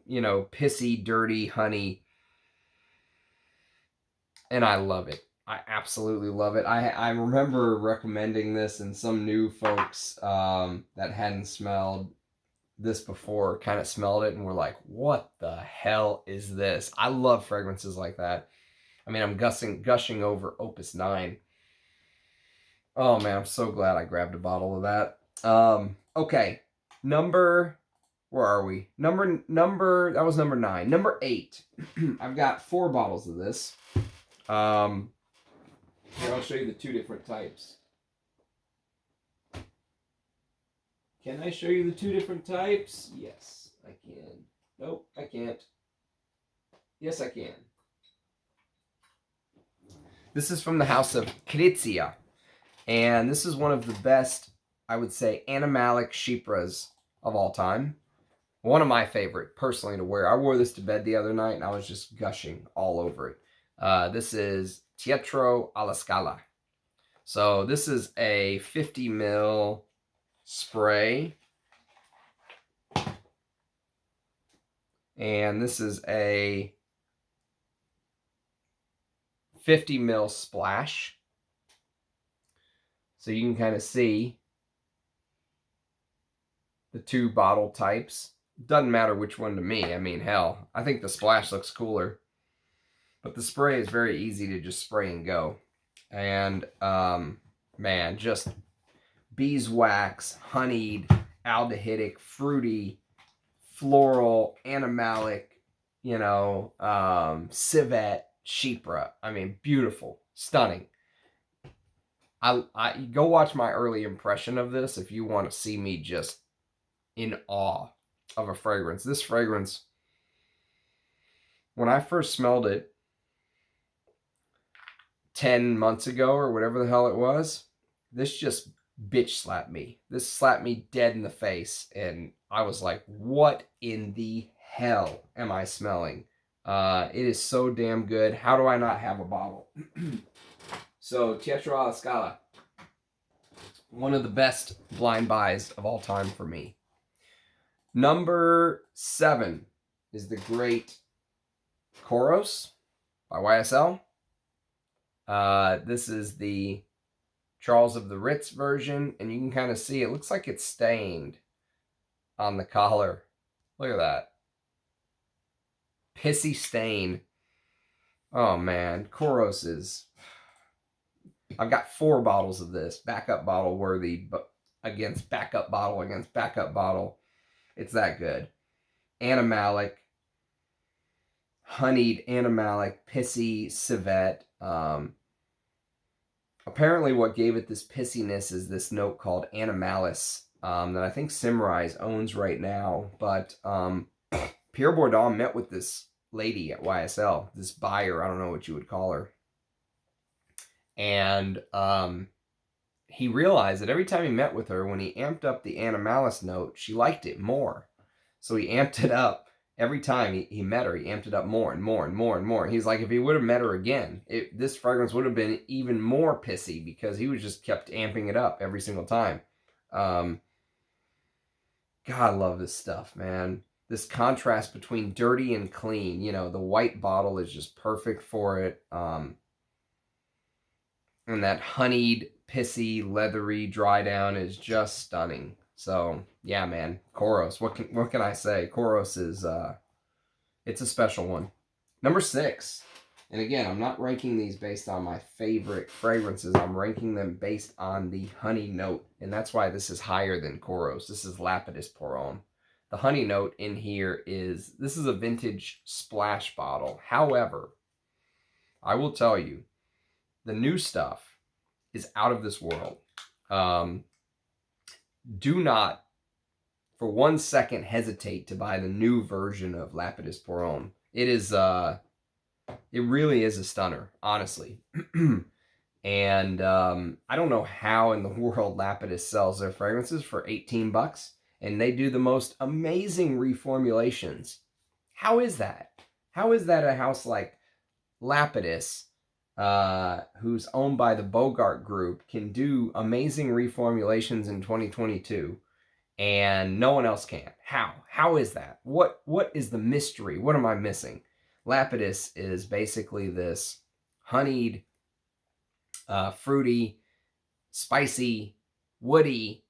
you know, pissy, dirty honey. And I love it. I absolutely love it. I remember recommending this, and some new folks that hadn't smelled this before kind of smelled it and were like, what the hell is this? I love fragrances like that. I mean, I'm gushing over Opus 9. Oh man, I'm so glad I grabbed a bottle of that. Okay, where are we? That was number 9. Number 8. I've got 4 bottles of this. Here, I'll show you the 2 different types. Can I show you the 2 different types? Yes, I can. Nope, I can't. Yes, I can. This is from the house of Krizia. And this is one of the best, I would say, animalic chypres of all time. One of my favorite, personally, to wear. I wore this to bed the other night, and I was just gushing all over it. This is Teatro alla Scala. So this is a 50 ml spray. And this is a 50 ml splash. So you can kind of see the 2 bottle types. Doesn't matter which one to me. I mean, hell, I think the splash looks cooler. But the spray is very easy to just spray and go. And, man, just beeswax, honeyed, aldehydic, fruity, floral, animalic, you know, civet, chypre. I mean, beautiful, stunning. I go watch my early impression of this if you want to see me just in awe of a fragrance. This fragrance, when I first smelled it 10 months ago or whatever the hell it was, this just bitch slapped me. This slapped me dead in the face, and I was like, what in the hell am I smelling? It is so damn good. How do I not have a bottle? So, Teatro alla Scala. One of the best blind buys of all time for me. Number 7 is the great Kouros by YSL. This is the Charles of the Ritz version, and you can kind of see it looks like it's stained on the collar. Look at that. Pissy stain. Oh man, Kouros is... I've got 4 bottles of this, backup bottle worthy, but against backup bottle against backup bottle. It's that good. Animalic, honeyed animalic, pissy civet. Apparently what gave it this pissiness is this note called Animalis that I think Simrise owns right now. But Pierre Bourdon met with this lady at YSL, this buyer, I don't know what you would call her. And he realized that every time he met with her, when he amped up the Animalis note, she liked it more. So he amped it up. Every time he met her, he amped it up more and more and more and more. He's like, if he would have met her again, this fragrance would have been even more pissy because he was just kept amping it up every single time. God, I love this stuff, man. This contrast between dirty and clean. You know, the white bottle is just perfect for it. And that honeyed, pissy, leathery dry down is just stunning. So, yeah, man, Kouros. What can I say? Kouros is, it's a special one. Number 6. And again, I'm not ranking these based on my favorite fragrances. I'm ranking them based on the honey note. And that's why this is higher than Kouros. This is Lapidus pour Homme. The honey note in here is, this is a vintage splash bottle. However, I will tell you, the new stuff is out of this world. Do not, for 1 second, hesitate to buy the new version of Lapidus pour Homme. It is, it really is a stunner, honestly. And I don't know how in the world Lapidus sells their fragrances for $18, and they do the most amazing reformulations. How is that? How is that a house like Lapidus, who's owned by the Bogart Group, can do amazing reformulations in 2022 and no one else can? How is that? What is the mystery? What am I missing? Lapidus is basically this honeyed, fruity, spicy, woody,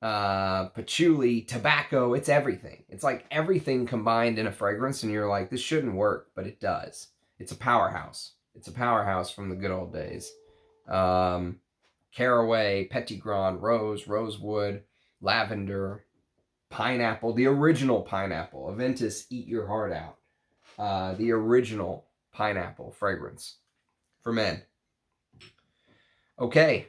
patchouli, tobacco. It's everything. It's like everything combined in a fragrance, and you're like, this shouldn't work, but it does. It's a powerhouse. It's a powerhouse from the good old days. Caraway, Petitgrand, rose, rosewood, lavender, pineapple, the original pineapple. Aventus, eat your heart out. The original pineapple fragrance for men. Okay,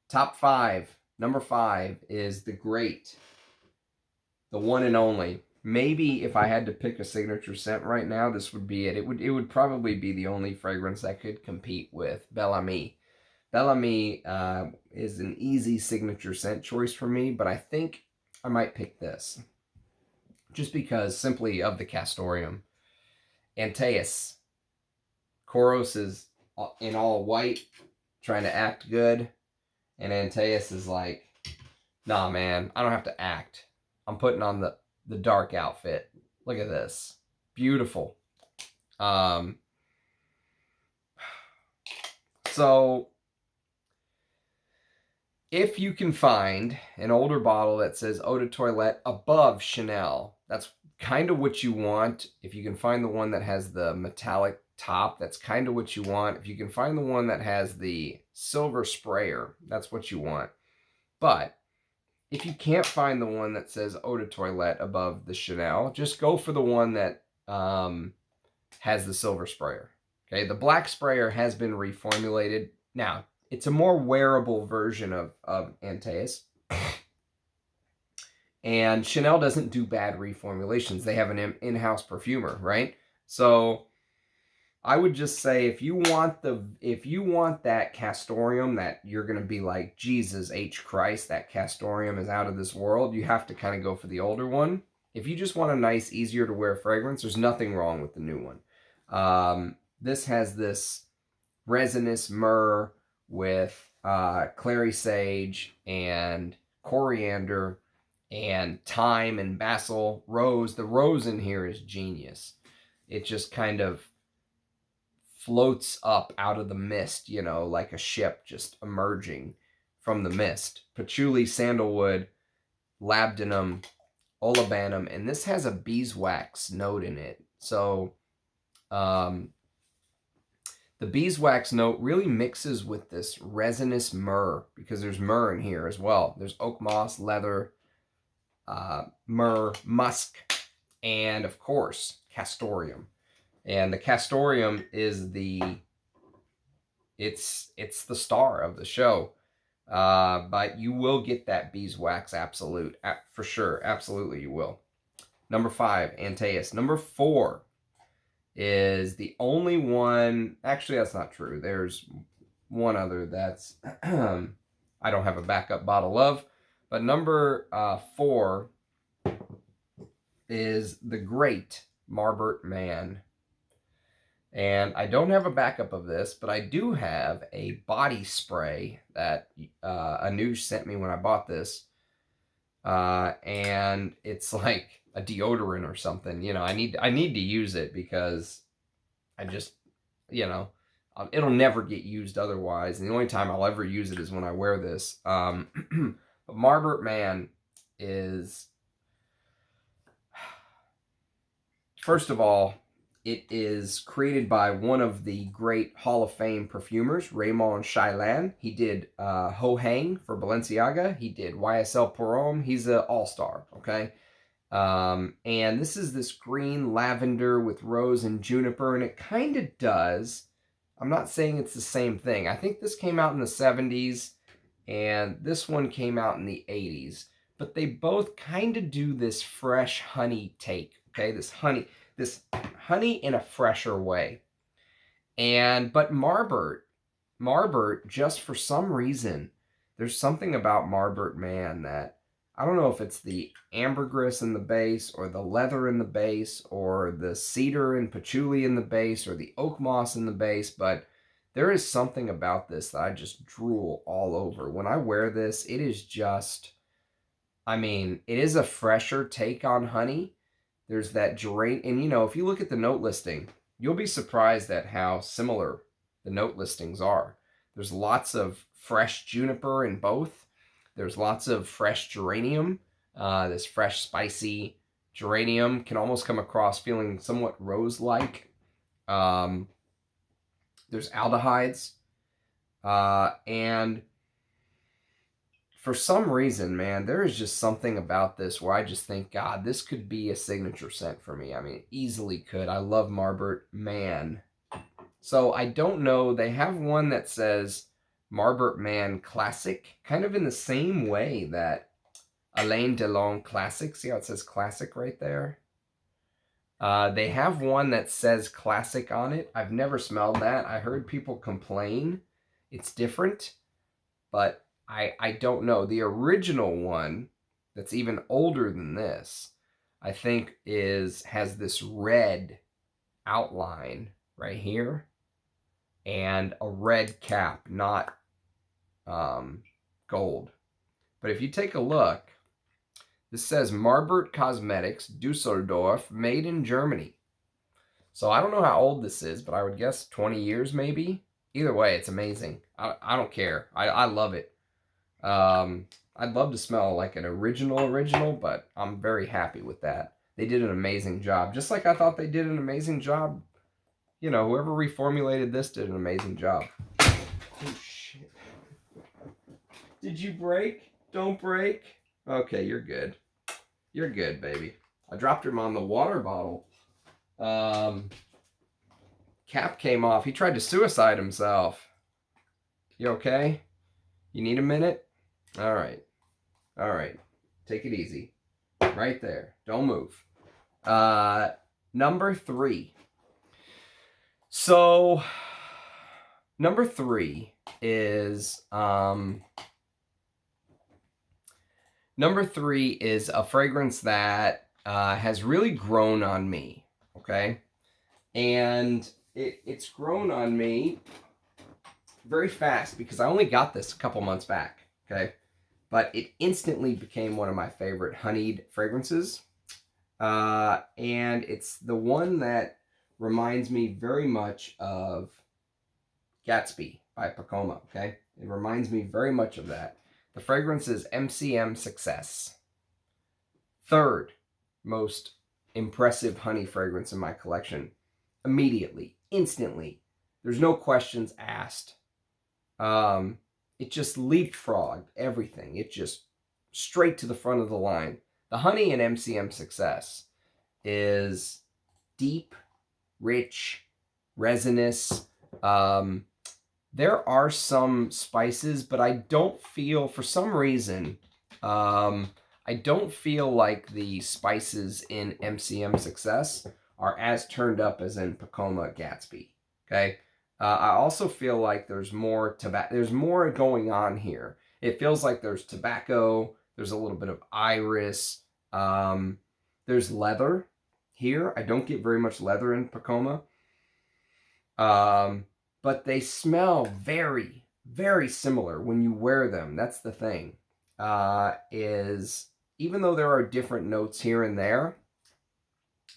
top 5. Number 5 is the great, the one and only. Maybe if I had to pick a signature scent right now, this would be it. It would probably be the only fragrance that could compete with Bel Ami. Bel Ami is an easy signature scent choice for me, but I think I might pick this. Just because simply of the castoreum. Antaeus. Kouros is in all white, trying to act good. And Antaeus is like, nah, man, I don't have to act. I'm putting on the dark outfit. Look at this. Beautiful. So, if you can find an older bottle that says Eau de Toilette above Chanel, that's kind of what you want. If you can find the one that has the metallic top, that's kind of what you want. If you can find the one that has the silver sprayer, that's what you want. But if you can't find the one that says Eau de Toilette above the Chanel, just go for the one that has the silver sprayer. Okay, the black sprayer has been reformulated. Now, it's a more wearable version of Antaeus. And Chanel doesn't do bad reformulations. They have an in-house perfumer, right? So I would just say if you want that castoreum that you're going to be like, Jesus H. Christ, that castoreum is out of this world, you have to kind of go for the older one. If you just want a nice, easier to wear fragrance, there's nothing wrong with the new one. This has this resinous myrrh with clary sage and coriander and thyme and basil, rose. The rose in here is genius. It just kind of floats up out of the mist, you know, like a ship just emerging. from the mist. Patchouli, sandalwood, labdanum, olibanum, and this has a beeswax note in it. So the beeswax note really mixes with this resinous myrrh, because there's myrrh in here as well. There's oak moss, leather, myrrh, musk, and of course castoreum. And the castoreum is it's the star of the show. But you will get that beeswax for sure. Absolutely you will. Number 5, Antaeus. Number 4 is the only one. Actually, that's not true. There's one other that's I don't have a backup bottle of. But number 4 is the great Marbert Man. And I don't have a backup of this, but I do have a body spray that Anoush sent me when I bought this. And it's like a deodorant or something. You know, I need to use it because I just, you know, it'll never get used otherwise. And the only time I'll ever use it is when I wear this. But Marbert Man is, first of all, it is created by one of the great Hall of Fame perfumers, Raymond Chaillan. He did Homme for Balenciaga. He did YSL Kouros. He's an all-star, okay? And this is this green lavender with rose and juniper, and it kind of does. I'm not saying it's the same thing. I think this came out in the 70s, and this one came out in the 80s. But they both kind of do this fresh honey take, okay? This honey in a fresher way. But Marbert, just for some reason, there's something about Marbert Man that, I don't know if it's the ambergris in the base, or the leather in the base, or the cedar and patchouli in the base, or the oak moss in the base, but there is something about this that I just drool all over. When I wear this, it is just, I mean, it is a fresher take on honey. There's that geranium, and you know, if you look at the note listing, you'll be surprised at how similar the note listings are. There's lots of fresh juniper in both. There's lots of fresh geranium. This fresh, spicy geranium can almost come across feeling somewhat rose-like. There's aldehydes. And for some reason, man, there is just something about this where I just think, God, this could be a signature scent for me. I mean, it easily could. I love Marbert Man. So I don't know. They have one that says Marbert Man Classic, kind of in the same way that Alain Delon Classic. See how it says Classic right there? They have one that says Classic on it. I've never smelled that. I heard people complain. It's different, but I don't know. The original one, that's even older than this, I think has this red outline right here, and a red cap, not gold. But if you take a look, this says Marbert Cosmetics, Dusseldorf, made in Germany. So I don't know how old this is, but I would guess 20 years maybe. Either way, it's amazing. I don't care. I love it. I'd love to smell like an original, but I'm very happy with that. They did an amazing job. Just like I thought they did an amazing job. You know, whoever reformulated this did an amazing job. Oh, shit. Did you break? Don't break. Okay, you're good. You're good, baby. I dropped him on the water bottle. Cap came off. He tried to suicide himself. You okay? You need a minute? All right. All right. Take it easy. Right there. Don't move. Number 3. So, number 3 is a fragrance that has really grown on me. Okay, and it's grown on me very fast because I only got this a couple months back. Okay, but it instantly became one of my favorite honeyed fragrances. And it's the one that reminds me very much of Gatsby by Pacoma, okay? It reminds me very much of that. The fragrance is MCM Success. Third most impressive honey fragrance in my collection. Immediately, instantly. There's no questions asked. It just leapfrogged everything. It just straight to the front of the line. The honey in MCM Success is deep, rich, resinous. There are some spices, but I don't feel, for some reason, I don't feel like the spices in MCM Success are as turned up as in Pacoma Gatsby. Okay. I also feel like there's more going on here. It feels like there's tobacco. There's a little bit of iris. There's leather here. I don't get very much leather in Pacoma. But they smell very, very similar when you wear them. That's the thing. Even though there are different notes here and there,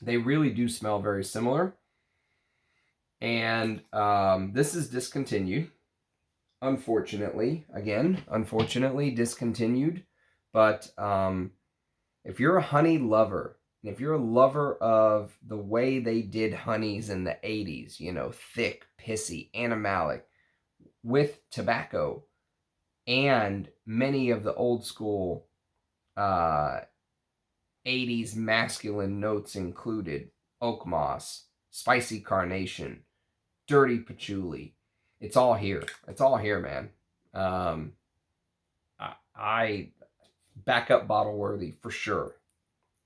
they really do smell very similar. And this is discontinued. Unfortunately, discontinued. But if you're a honey lover, and if you're a lover of the way they did honeys in the 80s, you know, thick, pissy, animalic, with tobacco, and many of the old school 80s masculine notes included oak moss, spicy carnation, dirty patchouli. It's all here. It's all here, man. I backup bottle worthy for sure.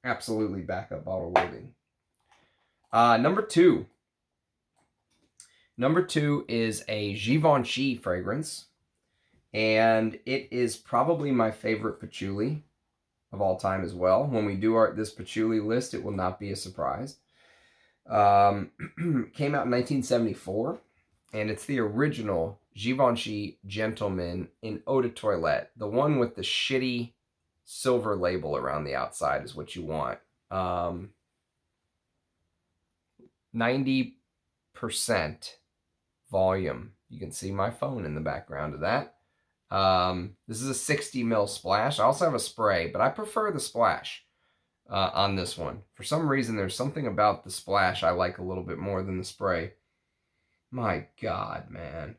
Absolutely backup bottle worthy. Number two. Number two is a Givenchy fragrance. And it is probably my favorite patchouli of all time as well. When we do this patchouli list, it will not be a surprise. Came out in 1974. And it's the original Givenchy Gentleman in Eau de Toilette. The one with the shitty silver label around the outside is what you want. 90% volume. You can see my phone in the background of that. This is a 60 ml splash. I also have a spray, but I prefer the splash on this one. For some reason, there's something about the splash I like a little bit more than the spray. My God, man.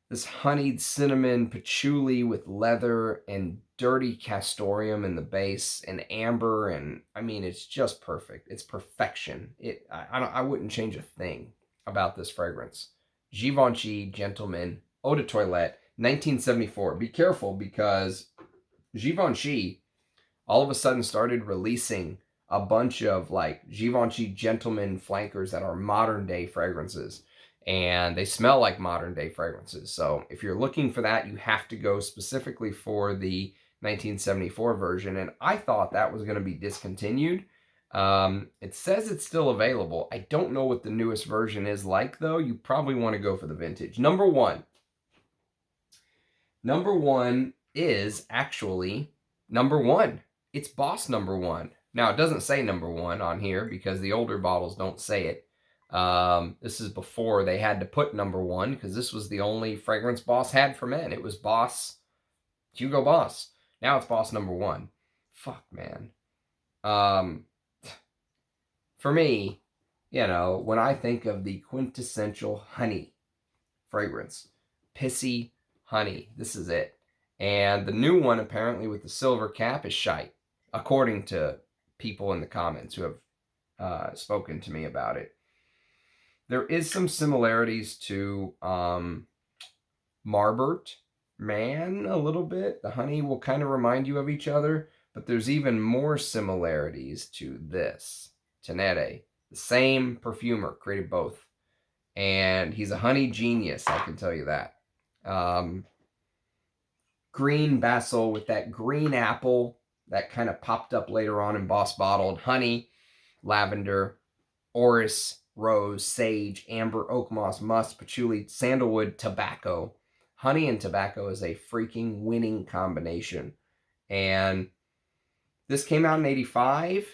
This honeyed cinnamon patchouli with leather and dirty castoreum in the base and amber, and I mean, it's just perfect. It's perfection. I wouldn't change a thing about this fragrance. Givenchy Gentleman Eau de Toilette 1974. Be careful, because Givenchy all of a sudden started releasing a bunch of like Givenchy Gentleman flankers that are modern day fragrances. And they smell like modern day fragrances. So if you're looking for that, you have to go specifically for the 1974 version. And I thought that was going to be discontinued. It says it's still available. I don't know what the newest version is like, though. You probably want to go for the vintage. Number one. Number one is actually number one. It's Boss number one. Now, it doesn't say number one on here because the older bottles don't say it. This is before they had to put number one, because this was the only fragrance Boss had for men. It was Boss, Hugo Boss. Now it's Boss number one. Fuck, man. For me, you know, when I think of the quintessential honey fragrance, pissy honey, this is it. And the new one, apparently with the silver cap, is shite, according to people in the comments who have spoken to me about it. There is some similarities to Marbert Man a little bit. The honey will kind of remind you of each other, but there's even more similarities to this. Ténéré, the same perfumer, created both. And he's a honey genius, I can tell you that. Green basil with that green apple that kind of popped up later on in Boss Bottled. Honey, lavender, orris, rose, sage, amber, oak moss, musk, patchouli, sandalwood, tobacco. Honey and tobacco is a freaking winning combination. And this came out in 85.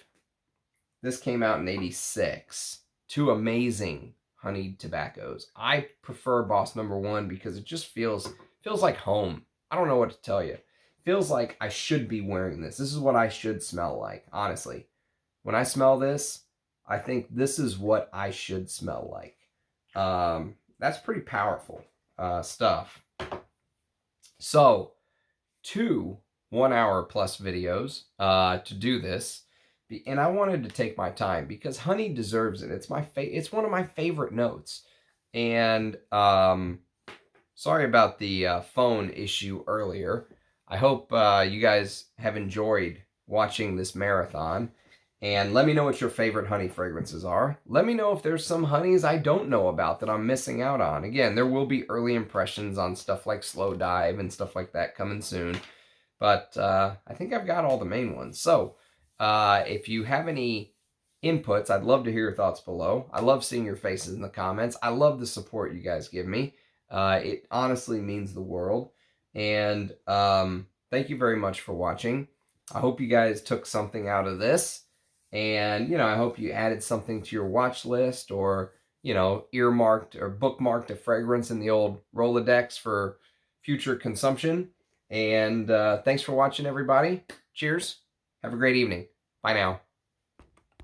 This came out in 86. Two amazing honeyed tobaccos. I prefer Boss Number One because it just feels like home. I don't know what to tell you. Feels like I should be wearing this. This is what I should smell like, honestly. When I smell this, I think this is what I should smell like. That's pretty powerful stuff. So, 2 1-hour plus videos to do this. And I wanted to take my time because honey deserves it. It's one of my favorite notes. And sorry about the phone issue earlier. I hope you guys have enjoyed watching this marathon. And let me know what your favorite honey fragrances are. Let me know if there's some honeys I don't know about that I'm missing out on. Again, there will be early impressions on stuff like Slow Dive and stuff like that coming soon. But I think I've got all the main ones. So if you have any inputs, I'd love to hear your thoughts below. I love seeing your faces in the comments. I love the support you guys give me. It honestly means the world. And thank you very much for watching. I hope you guys took something out of this. And, you know, I hope you added something to your watch list or, you know, earmarked or bookmarked a fragrance in the old Rolodex for future consumption. And thanks for watching, everybody. Cheers. Have a great evening. Bye now.